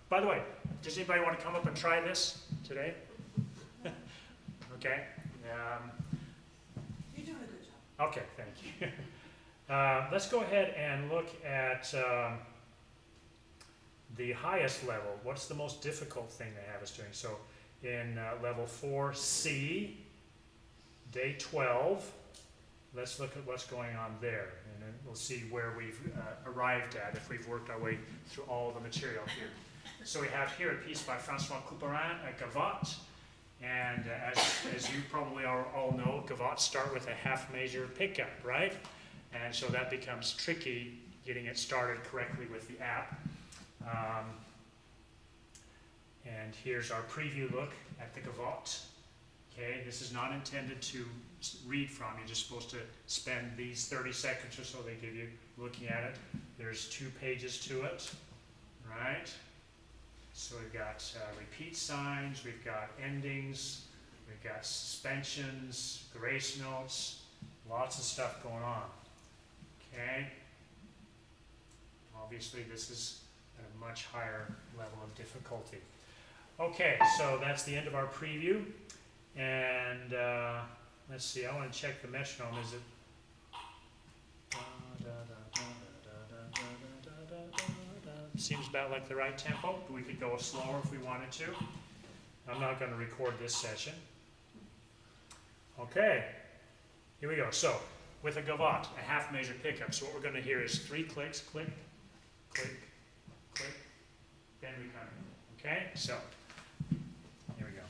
B: by the way, does anybody want to come up and try this today? Okay.
C: You're doing a good job.
B: Okay, thank you. Let's go ahead and look at the highest level. What's the most difficult thing they have us doing? So in level 4C, day 12, let's look at what's going on there. And then we'll see where we've arrived at if we've worked our way through all the material here. So we have here a piece by Francois Couperin, a gavotte. And as you probably all know, gavottes start with a half measure pickup, right? And so that becomes tricky getting it started correctly with the app. And here's our preview look at the gavotte. Okay, this is not intended to read from. You're just supposed to spend these 30 seconds or so they give you looking at it. There's 2 pages to it, right? So we've got repeat signs, we've got endings, we've got suspensions, grace notes, lots of stuff going on. Okay? Obviously, this is a much higher level of difficulty. Okay, so that's the end of our preview. And let's see, I want to check the metronome. Is it? Seems about like the right tempo. We could go slower if we wanted to. I'm not going to record this session. Okay, here we go. So, with a gavotte, a half measure pickup. So what we're going to hear is 3 clicks, click, click, click, then we come in. Okay, so here we go.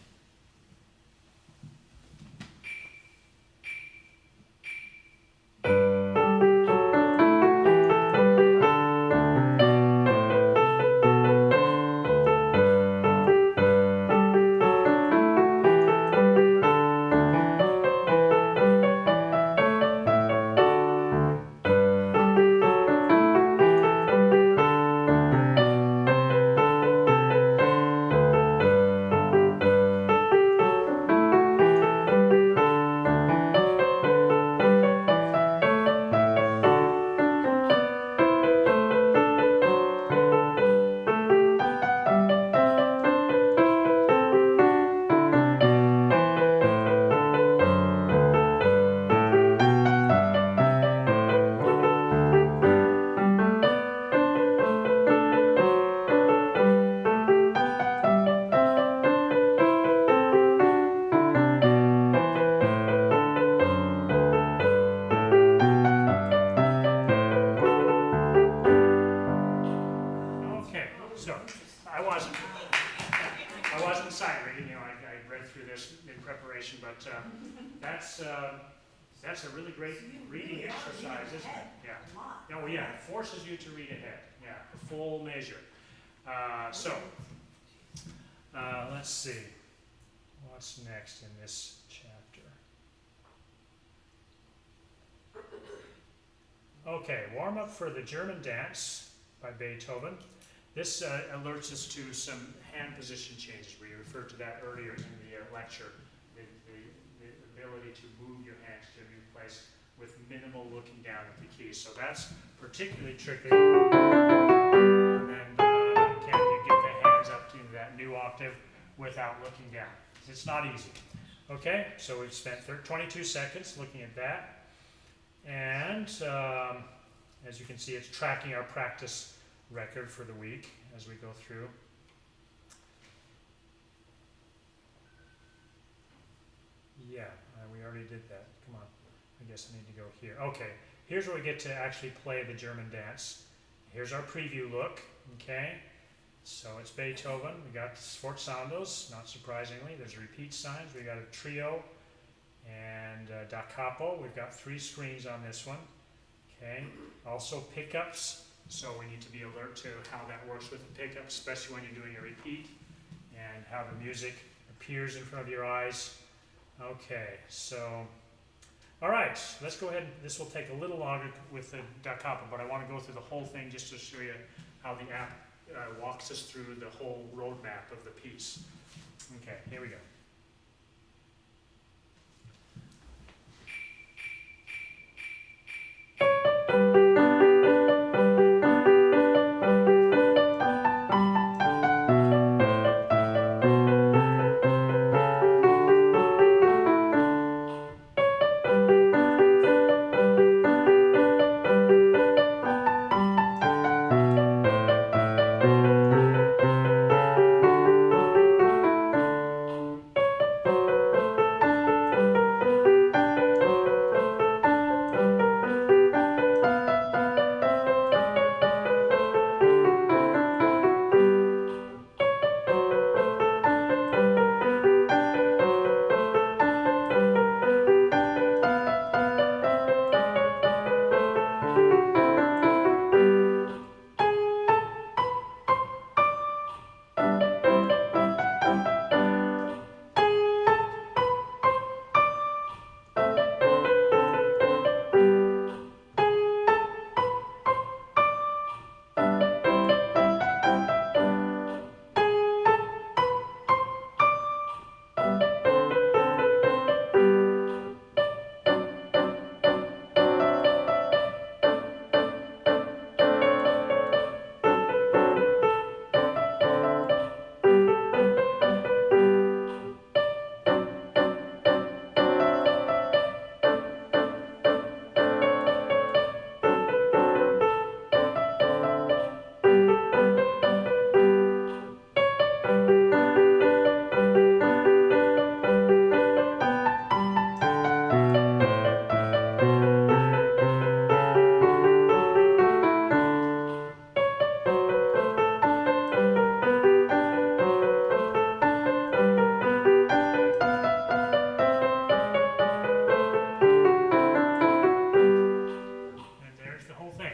B: That's a really great reading exercise, isn't it? Yeah. Oh yeah, it forces you to read ahead. Yeah, a full measure. Let's see. What's next in this chapter? Okay, warm up for the German dance by Beethoven. This alerts us to some hand position changes. We referred to that earlier in the lecture. The ability to move your hands to a new place with minimal looking down at the keys. So that's particularly tricky. And then can you get the hands up to that new octave without looking down? It's not easy. Okay, so we've spent 22 seconds looking at that. And as you can see, it's tracking our practice record for the week as we go through. Yeah, we already did that. Come on. I guess I need to go here. Okay, here's where we get to actually play the German dance. Here's our preview look, okay? So it's Beethoven. We got sforzandos, not surprisingly. There's repeat signs. We got a trio and da capo. We've got 3 screens on this one. Okay. Also pickups. So we need to be alert to how that works with the pickups, especially when you're doing a repeat, and how the music appears in front of your eyes. Okay, so, all right, let's go ahead. This will take a little longer with the da capo, but I want to go through the whole thing just to show you how the app walks us through the whole roadmap of the piece. Okay, here we go.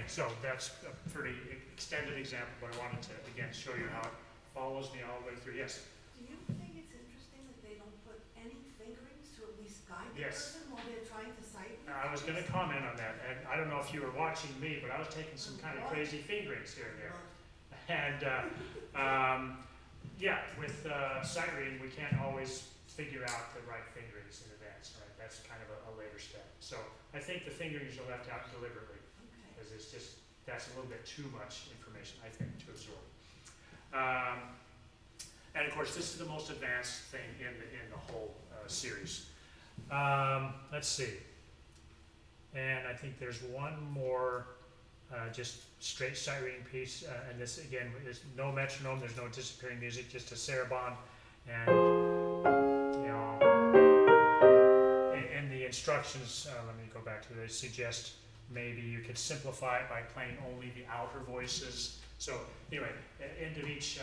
B: So that's a pretty extended example, but I wanted to, again, show you how it follows me all the way through. Yes?
C: Do you think it's interesting that they don't put any fingerings to at least guide the
B: Yes.
C: person while they're trying to sight read?
B: I was going to comment on that, and I don't know if you were watching me, but I was taking some kind of crazy fingerings here and there. And yeah, with sight reading, we can't always figure out the right fingerings in advance, right? That's kind of a later step. So I think the fingerings are left out deliberately, because it's just, that's a little bit too much information, I think, to absorb. And of course, this is the most advanced thing in the whole series. Let's see. And I think there's one more just straight sight reading piece, and this again, there's no metronome, there's no disappearing music, just a saraband, and you know, in the instructions, let me go back to they suggest maybe you could simplify it by playing only the outer voices. So anyway, at the end of each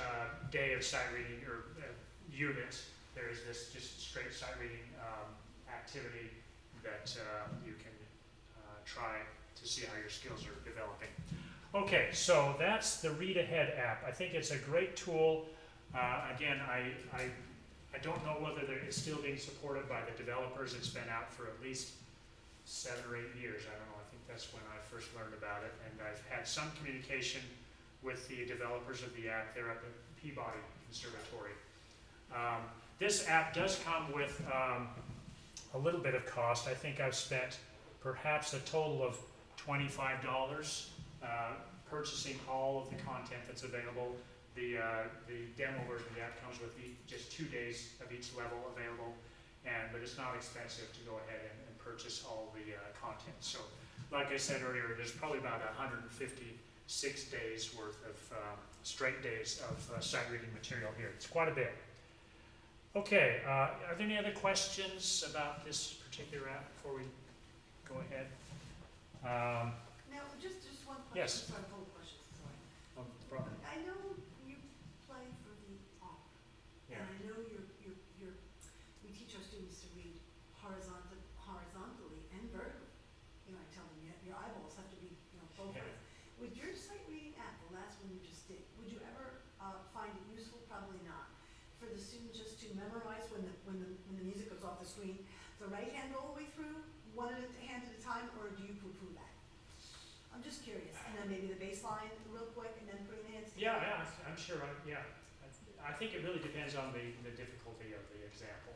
B: day of sight reading or unit, there is this just straight sight reading activity that you can try to see how your skills are developing. Okay, so that's the Read Ahead app. I think it's a great tool. Again, I don't know whether it's still being supported by the developers. It's been out for at least 7 or 8 years. I don't know. I think that's when I first learned about it. And I've had some communication with the developers of the app. They're up at Peabody Conservatory. This app does come with a little bit of cost. I think I've spent perhaps a total of $25 purchasing all of the content that's available. The demo version of the app comes with just 2 days of each level available, but it's not expensive to go ahead and purchase all the content. So, like I said earlier, there's probably about 156 days worth of straight days of sight reading material here. It's quite a bit. Okay, are there any other questions about this particular app before we go ahead?
C: Now, just one question.
B: Yes.
C: Sorry, full questions, sorry.
B: No problem.
C: I know you when the music goes off the screen, the right hand all the way through, one hand at a time, or do you poo-poo that? I'm just curious, and then maybe the bass line real quick, and then putting the hands
B: Yeah,
C: together.
B: I'm sure, yeah. I think it really depends on the difficulty of the example.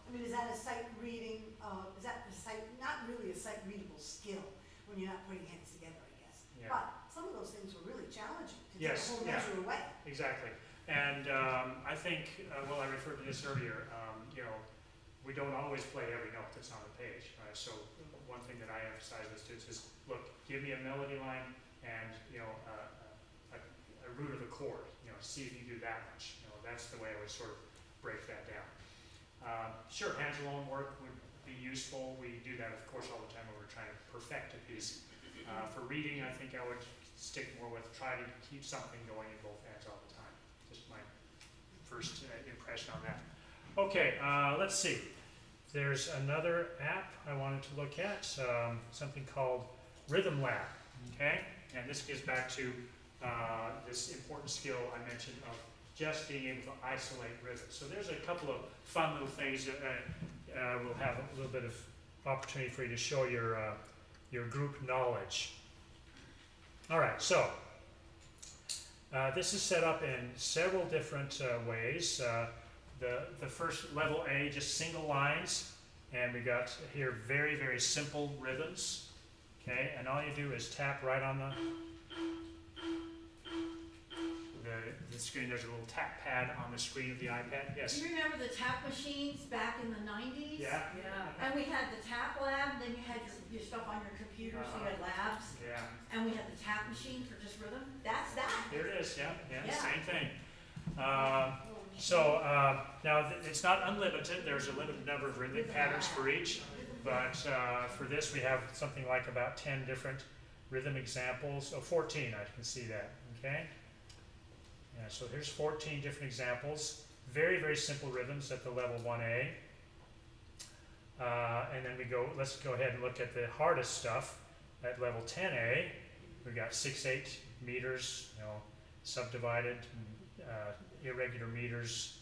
C: I mean, is that a sight reading, is that a sight, not really a sight readable skill when you're not putting hands together, I guess.
B: Yeah.
C: But some of those things were really challenging to take a
B: Yes,
C: whole
B: yeah.
C: measure away.
B: Exactly. And I think, well, I referred to this earlier, you know, we don't always play every note that's on the page, right? So one thing that I emphasize with students is, look, give me a melody line and, you know, a root of a chord, you know, see if you do that much. You know, that's the way I would sort of break that down. Sure, hands alone work would be useful. We do that, of course, all the time when we're trying to perfect a piece. For reading, I think I would stick more with try to keep something going in both hands all the time. Just my first impression on that. Okay, let's see. There's another app I wanted to look at, something called Rhythm Lab, okay? And this gets back to this important skill I mentioned of just being able to isolate rhythms. So there's a couple of fun little things that we'll have a little bit of opportunity for you to show your group knowledge. All right, so this is set up in several different ways. The first level A, just single lines, and we got here very, very simple rhythms. Okay, and all you do is tap right on the screen. There's a little tap pad on the screen of the iPad. Yes?
A: Do you remember the tap machines back in the 90s?
B: Yeah?
F: Yeah.
A: And we had the tap lab, then you had your stuff on your computer, so you had labs.
B: Yeah.
A: And we had the tap machine for just rhythm. That's that.
B: Here it is, yeah,
A: Yeah.
B: same thing. Now it's not unlimited. There's a limited number of rhythmic patterns for each, but for this we have something like about 10 different rhythm examples. 14, I can see that, okay? Yeah, so here's 14 different examples. Very, very simple rhythms at the level 1A. And then let's go ahead and look at the hardest stuff at level 10A. We've got 6/8 meters, you know, subdivided, irregular meters,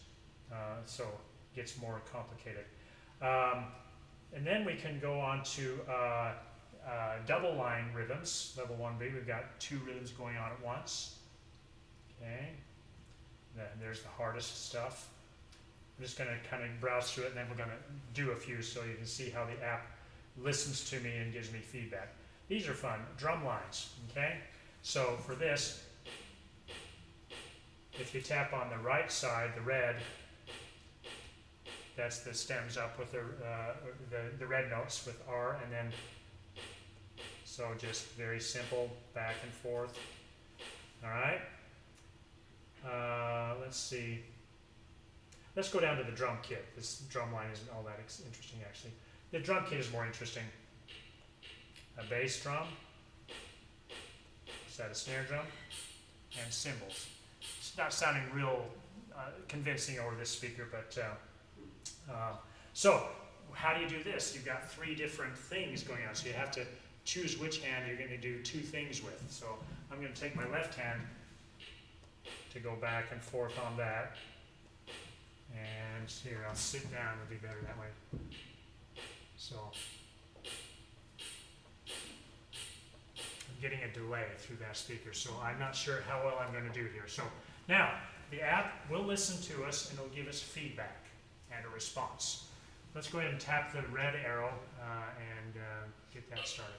B: so it gets more complicated. And then we can go on to double line rhythms, level 1B. We've got 2 rhythms going on at once. Okay, then there's the hardest stuff. I'm just going to kind of browse through it, and then we're going to do a few so you can see how the app listens to me and gives me feedback. These are fun. Drum lines, okay? So for this, if you tap on the right side, the red, that's the stems up with the red notes with R, and then, so just very simple, back and forth. All right? Let's see. Let's go down to the drum kit. This drum line isn't all that interesting, actually. The drum kit is more interesting. A bass drum. Is that a snare drum? And cymbals. It's not sounding real convincing over this speaker, but so how do you do this? You've got 3 different things going on, so you have to choose which hand you're going to do 2 things with. So I'm going to take my left hand to go back and forth on that. And here, I'll sit down, it'll be better that way. So, I'm getting a delay through that speaker, so I'm not sure how well I'm going to do here. So, now, the app will listen to us and it'll give us feedback and a response. Let's go ahead and tap the red arrow and get that started.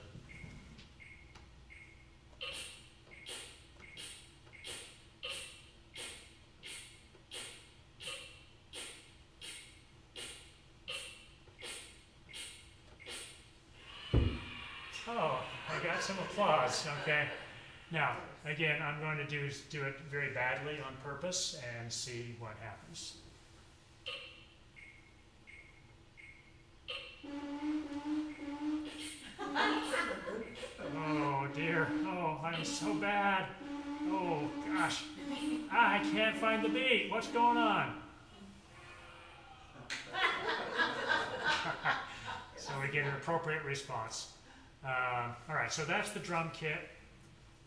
B: Oh, I got some applause, okay. Now, again, I'm going to do it very badly on purpose and see what happens. Oh dear, oh, I'm so bad. Oh gosh, I can't find the beat. What's going on? So we get an appropriate response. All right, so that's the drum kit.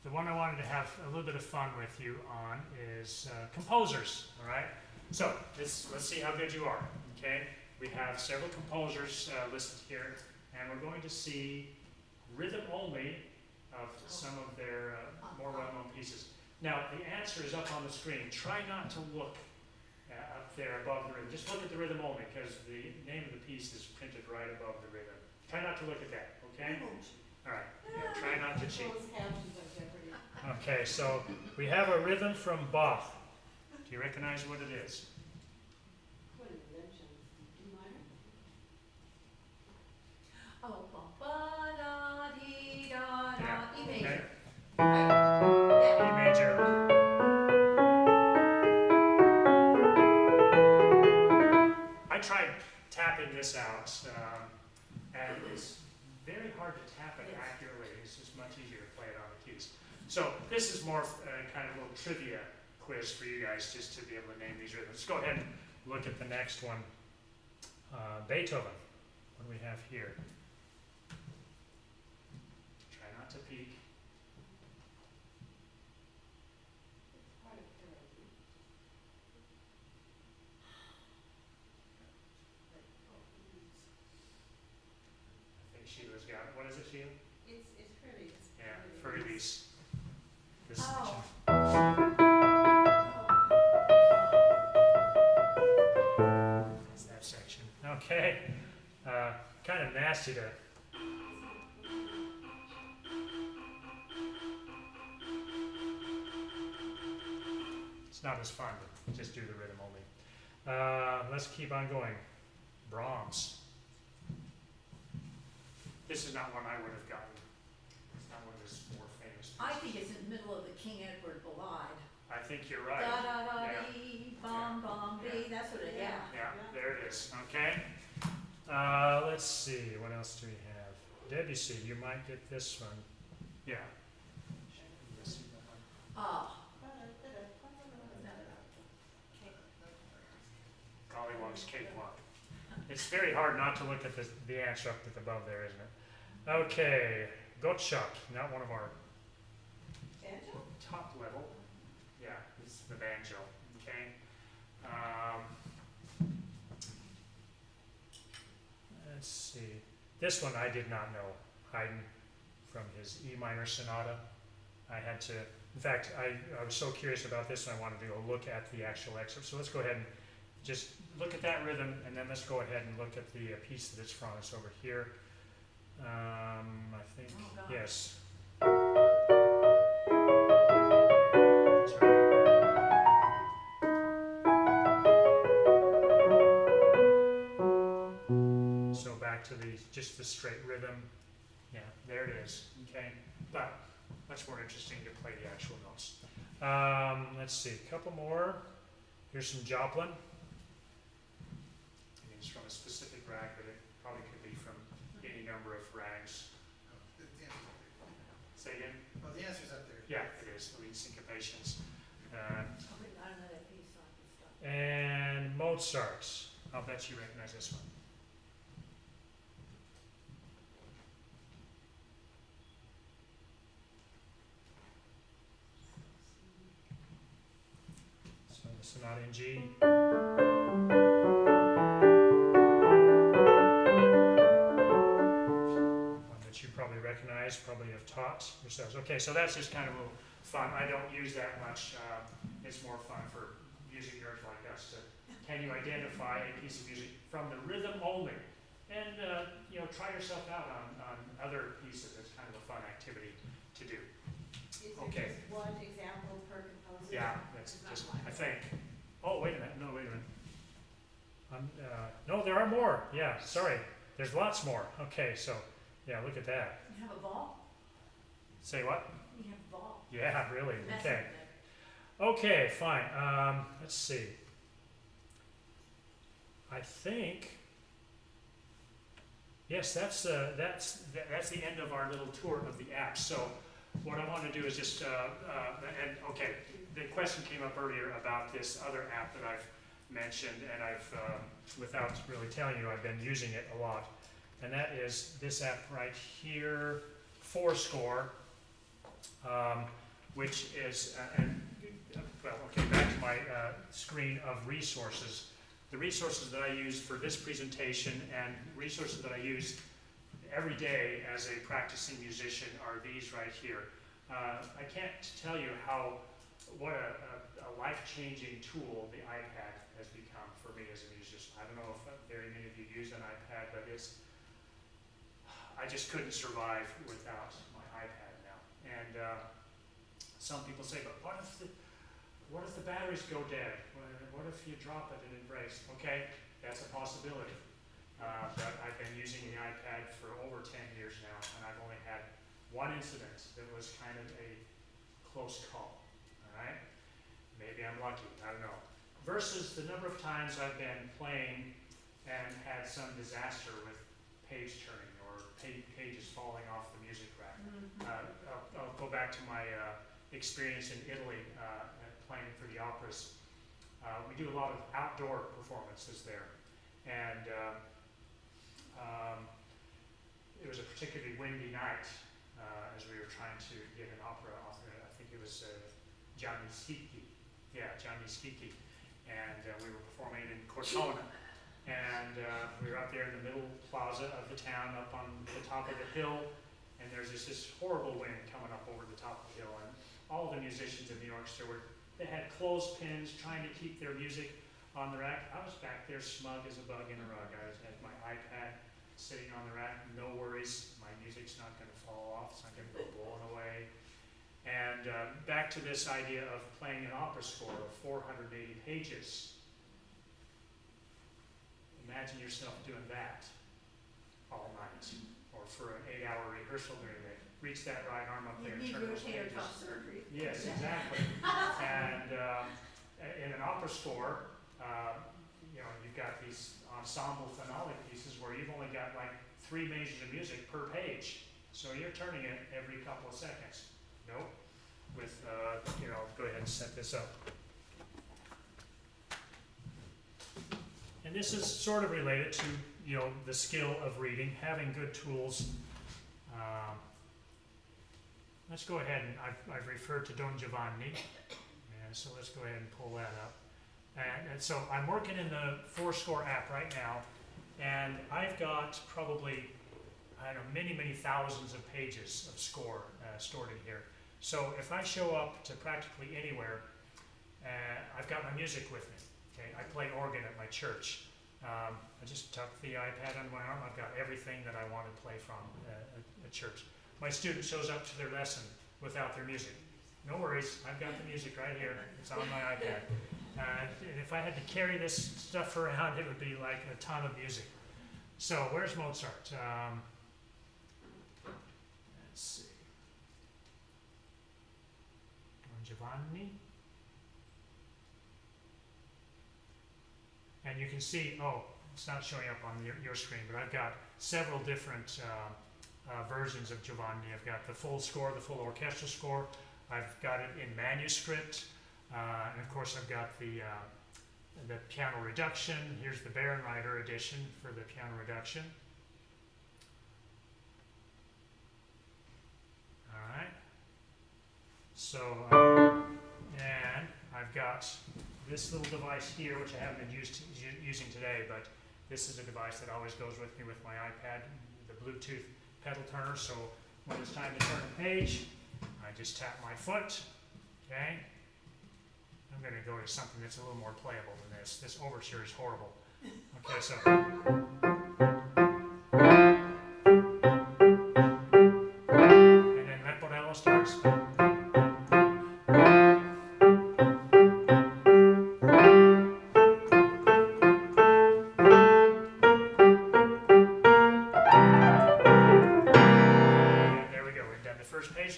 B: The one I wanted to have a little bit of fun with you on is composers, all right? So let's see how good you are, okay? We have several composers listed here, and we're going to see rhythm only of some of their more well-known pieces. Now, the answer is up on the screen. Try not to look up there above the rhythm. Just look at the rhythm only, because the name of the piece is printed right above the rhythm. Try not to look at that, okay? All right, yeah, try not to cheat.
F: Closed captions on Jeopardy.
B: Okay, so we have a rhythm from Bach. Do you recognize what it is?
F: What invention? D minor?
A: Oh, ba da dee da da,
B: Yeah,
A: E
B: okay.
A: major. Yeah.
B: E major. I tried tapping this out, and it's very hard to tap it accurately. It's just much easier to play it on the keys. So this is more kind of a little trivia quiz for you guys, just to be able to name these rhythms. Let's go ahead and look at the next one. Beethoven. What do we have here? Try not to peek.
F: Part of parody.
B: I think Sheila's got it. What is it, Sheila?
F: It's pretty.
B: Yeah, Furries. This
A: Oh.
B: section. That's that section. Okay. Kind of nasty to. It's not as fun to just do the rhythm only. Let's keep on going. Brahms. This is not one I would have gotten. It's not one of his more famous
A: I
B: pieces.
A: think it's in the middle of the King Edward Ballade.
B: I think you're right.
A: Da da da
B: Yeah.
A: dee, bum bum
B: Yeah.
A: dee, that's what it, yeah.
B: Yeah, there it is. Okay. Let's see. What else do we have? Debussy. You might get this one. Yeah. Let's see that one.
A: Oh,
B: Gollywog's Cakewalk. It's very hard not to look at the answer up at the above there, isn't it? Okay. Gottschalk. Not one of our
E: Banjo?
B: top level. Yeah, it's the banjo. Okay. Let's see. This one I did not know. Haydn from his E minor sonata. I had to, in fact, I was so curious about this one, I wanted to go look at the actual excerpt. So let's go ahead and just look at that rhythm, and then let's go ahead and look at the piece that it's from. It's over here. I think,
A: Oh, gosh.
B: yes. That's right. So back to just the straight rhythm. Yeah, there it is. Okay, but much more interesting to play the actual notes. Let's see, a couple more. Here's some Joplin. I mean, it's from a specific rag, but it probably could be from any number of rags.
D: The answer's up there.
B: Say again?
D: Oh, the answer's up there.
B: Yeah, it is. Lead syncopations.
A: I don't know that piece on this stuff.
B: And Mozart. I'll bet you recognize this one. So the Sonata in G. One that you probably recognize, probably have taught yourselves. Okay, so that's just kind of a little fun. I don't use that much. It's more fun for music nerds like us to, can you identify a piece of music from the rhythm only? And, try yourself out on other pieces. It's kind of a fun activity to do.
E: Is
B: Okay.
E: there just one example per composer?
B: Yeah, that's just, I think. Oh, wait a minute. No, wait a minute. No, there are more. Yeah, sorry. There's lots more. Okay, so, yeah, look at that.
A: You have a ball?
B: Say what?
A: You have a ball.
B: Yeah, really.
A: That's
B: Okay.
A: it.
B: Okay, fine. Let's see. I think. Yes, that's the end of our little tour of the app. So, what I want to do is just okay. The question came up earlier about this other app that I've mentioned, and I've, without really telling you, I've been using it a lot, and that is this app right here, Fourscore, which is back to my screen of resources. The resources that I use for this presentation and resources that I use every day as a practicing musician are these right here. I can't tell you what a life-changing tool the iPad has become for me as a musician. I don't know if very many of you use an iPad, but I just couldn't survive without my iPad now. And some people say, but what if the batteries go dead? What if you drop it and it breaks? Okay, that's a possibility. But I've been using the iPad for over 10 years now, and I've only had one incident that was kind of a close call, all right? Maybe I'm lucky, I don't know. Versus the number of times I've been playing and had some disaster with page turning or pages falling off the music rack. I'll go back to my experience in Italy playing for the operas. We do a lot of outdoor performances there, and it was a particularly windy night as we were trying to get an opera off there. I think it was Gianni Schicchi. Yeah, Gianni Schicchi. And we were performing in Cortona. And we were up there in the middle plaza of the town, up on the top of the hill, and there's this horrible wind coming up over the top of the hill. And all the musicians in the orchestra they had clothespins trying to keep their music on the rack. I was back there smug as a bug in a rug. I had my iPad sitting on the rack, no worries, my music's not going to fall off, it's not going to go blown away. And back to this idea of playing an opera score of 480 pages. Imagine yourself doing that all night, or for an 8-hour rehearsal during the day. Reach that right arm up there and turn those pages.
E: surgery.
B: Yes, exactly. And in an opera score, you've got these ensemble finale pieces where you've only got like 3 measures of music per page. So you're turning it every couple of seconds. Nope. With, go ahead and set this up. And this is sort of related to, the skill of reading, having good tools. Let's go ahead and I've referred to Don Giovanni. And so let's go ahead and pull that up. And so I'm working in the 4Score app right now, and I've got probably, many, many thousands of pages of score stored in here. So if I show up to practically anywhere, I've got my music with me. Okay, I play organ at my church. I just tuck the iPad under my arm. I've got everything that I want to play from at church. My student shows up to their lesson without their music. No worries, I've got the music right here. It's on my iPad. And if I had to carry this stuff around, it would be like a ton of music. So where's Mozart? Let's see. Don Giovanni. And you can see, it's not showing up on your screen, but I've got several different versions of Giovanni. I've got the full score, the full orchestral score. I've got it in manuscript. And of course, I've got the piano reduction. Here's the Bärenreiter edition for the piano reduction. All right. So, and I've got this little device here, which I haven't been using today, but this is a device that always goes with me with my iPad, the Bluetooth pedal turner. So when it's time to turn a page, I just tap my foot, okay? I'm going to go to something that's a little more playable than this. This overture is horrible. Okay, so. And then Leporello starts.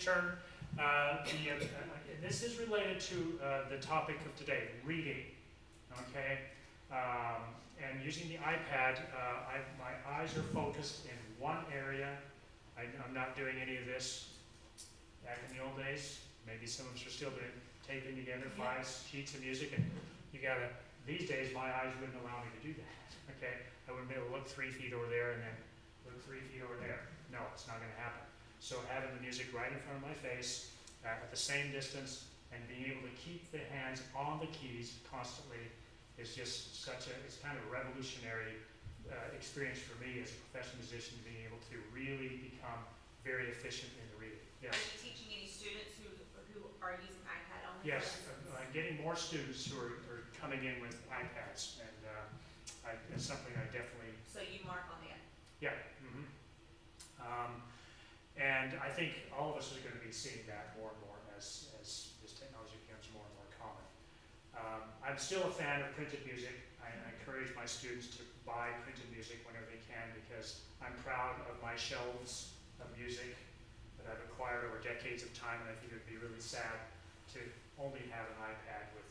B: Turn. This is related to the topic of today, reading. Okay, and using the iPad, my eyes are focused in one area. I'm not doing any of this. Back in the old days, maybe some of us are still doing taping together 5 sheets of music, and you gotta. These days, my eyes wouldn't allow me to do that. Okay, I wouldn't be able to look 3 feet over there and then look 3 feet over there. No, it's not going to happen. So having the music right in front of my face, at the same distance, and being able to keep the hands on the keys constantly is just it's kind of a revolutionary experience for me as a professional musician, being able to really become very efficient in the reading. Yes.
G: Are you teaching any students who are using iPad only?
B: Yes, I'm getting more students who are coming in with iPads, and it's something I definitely.
G: So you mark on that?
B: Yeah. Mm-hmm. And I think all of us are going to be seeing that more and more as this technology becomes more and more common. I'm still a fan of printed music. I encourage my students to buy printed music whenever they can, because I'm proud of my shelves of music that I've acquired over decades of time, and I think it would be really sad to only have an iPad with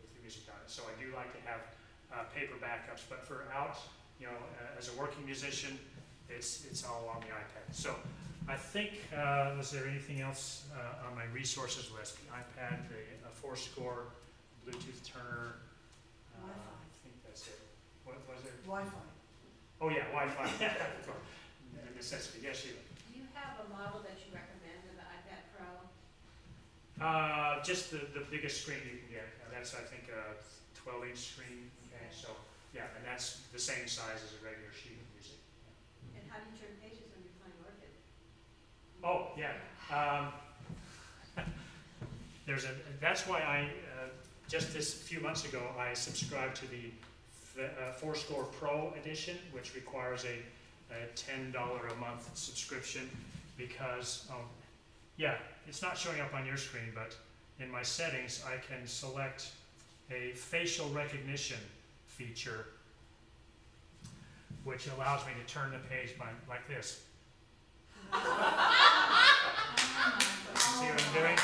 B: the music on it. So I do like to have paper backups, but for as a working musician, it's all on the iPad. So I think, was there anything else on my resources list? The iPad, the 4-score, Bluetooth turner.
C: Wi-Fi.
B: I think that's it. What was it?
C: Wi-Fi.
B: Oh yeah, Wi-Fi. The necessity. Yes, Sheila.
E: Do you have a model that you recommend of the iPad Pro?
B: Just the biggest screen you can get. That's, I think, a 12-inch screen. Okay, so yeah, and that's the same size as a regular sheet of music.
E: And how do you turn pages when you're playing organ?
B: Oh yeah. That's why I just this few months ago I subscribed to the 4-score Pro edition, which requires a $10 a month subscription, because it's not showing up on your screen, but in my settings I can select a facial recognition feature, which allows me to turn the page like this. See what I'm doing?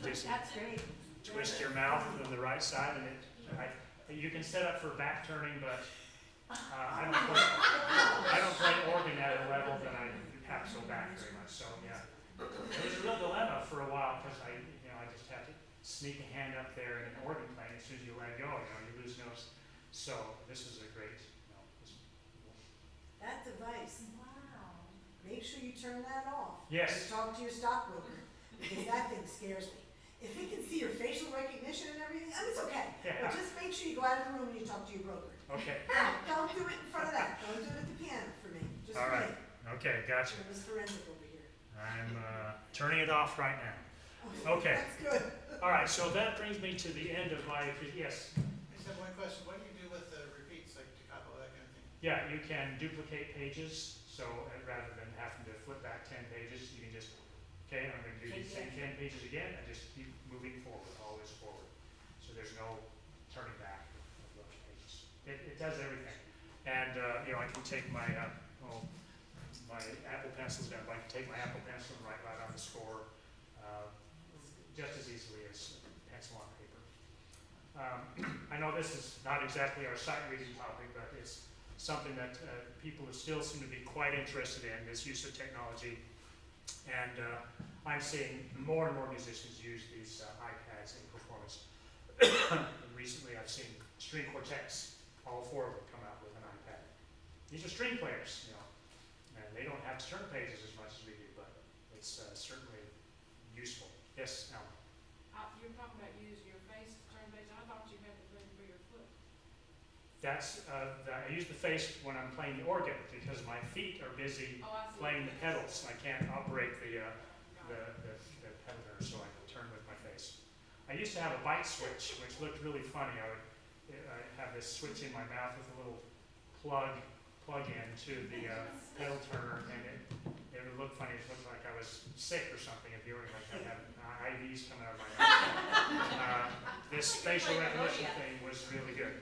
B: Just
C: That's great.
B: twist your mouth on the right side, and you can set up for back turning, but I don't play organ at a level that I have to go back very much. So yeah, it was a real dilemma for a while, because I just have to sneak a hand up there in an organ playing. As soon as you let go, you lose notes. So this is a great.
C: That device,
E: Wow.
C: make sure you turn that off.
B: Yes.
C: And talk to your stockbroker, because that thing scares me. If it can see your facial recognition and everything, it's okay.
B: Yeah.
C: But just make sure you go out of the room and you talk to your broker.
B: Okay.
C: Don't do it in front of that. Don't do it at the piano for me. Just
B: All
C: for
B: right.
C: me.
B: Okay. Gotcha.
C: I'm Miss Forensic over here.
B: I'm turning it off right now. Okay.
C: That's good.
B: All right. So that brings me to the end of my. Yes.
D: I just have one question. What do you do with the repeats, like to capo, that kind of thing?
B: Yeah, you can duplicate pages, so rather than having to flip back 10 pages, you can just, okay, I'm going to do these same 10 pages again, and just keep moving forward, always forward. So there's no turning back of those pages. It does everything. And, I can take my Apple Pencil's done, but I can take my Apple Pencil and write right on the score just as easily as pencil on paper. I know this is not exactly our sight reading topic, but it's something that people still seem to be quite interested in, this use of technology. And I'm seeing more and more musicians use these iPads in performance. Recently I've seen string quartets, all 4 of them come out with an iPad. These are string players, and they don't have to turn pages as much as we do, but it's certainly useful. Yes, Alan?
F: You're talking about using your face to turn pages. I thought you had to do it for your foot.
B: I use the face when I'm playing the organ, because my feet are busy
F: Oh, I see.
B: playing the pedals. I can't operate the pedal turner, so I turn with my face. I used to have a bite switch, which looked really funny. I have this switch in my mouth with a little plug in to the pedal turner, and it would look funny. It looked like I was sick or something, if you were like I have IVs coming out of my mouth. This facial recognition thing was really good.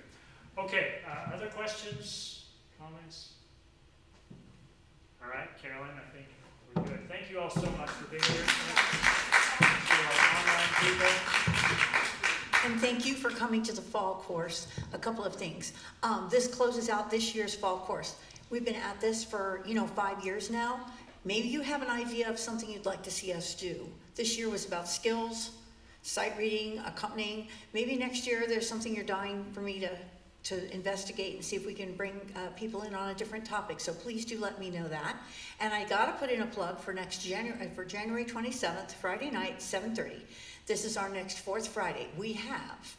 B: Okay, other questions, comments? All right, Carolyn, I think we're good. Thank you all so much for being here. To our online people.
A: And thank you for coming to the fall course. A couple of things. This closes out this year's fall course. We've been at this for, 5 years now. Maybe you have an idea of something you'd like to see us do. This year was about skills, sight reading, accompanying. Maybe next year there's something you're dying for me to to investigate and see if we can bring people in on a different topic. So please do let me know that. And I got to put in a plug for January 27th, Friday night, 7:30. This is our next fourth Friday. We have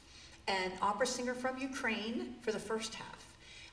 A: an opera singer from Ukraine for the first half.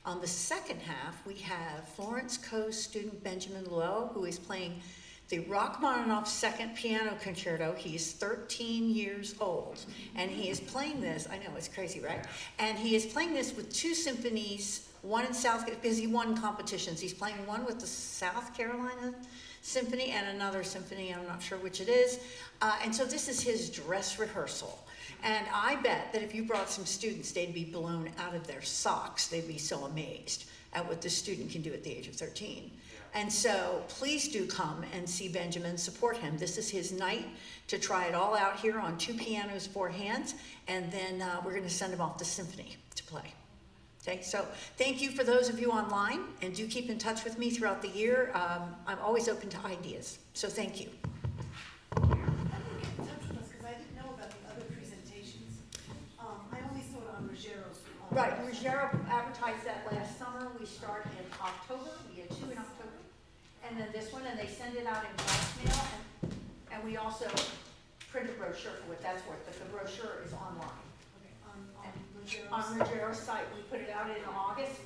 A: On the second half, we have Florence Coe's student Benjamin Lowe, who is playing the Rachmaninoff Second Piano Concerto. He is 13 years old, and he is playing this, I know, it's crazy, right? And he is playing this with two symphonies, one in South, because he won competitions. He's playing one with the South Carolina Symphony and another symphony, I'm not sure which it is. And so this is his dress rehearsal. And I bet that if you brought some students, they'd be blown out of their socks. They'd be so amazed at what this student can do at the age of 13. And so please do come and see Benjamin, support him. This is his night to try it all out here on 2 pianos, 4 hands, and then we're going to send him off to symphony to play. Okay, so thank you for those of you online, and do keep in touch with me throughout the year. I'm always open to ideas, so thank you.
C: How did you get in touch with us, because I didn't know about the other presentations. I only saw it on Ruggiero's.
A: Right, Ruggiero advertised that last summer. We start in October. We had 2 in October. And then this one, and they send it out in glass mail, and we also print a brochure for what that's worth, but the brochure is online.
C: Okay, on Ruggiero's.
A: On Ruggiero's site, we put it out in August,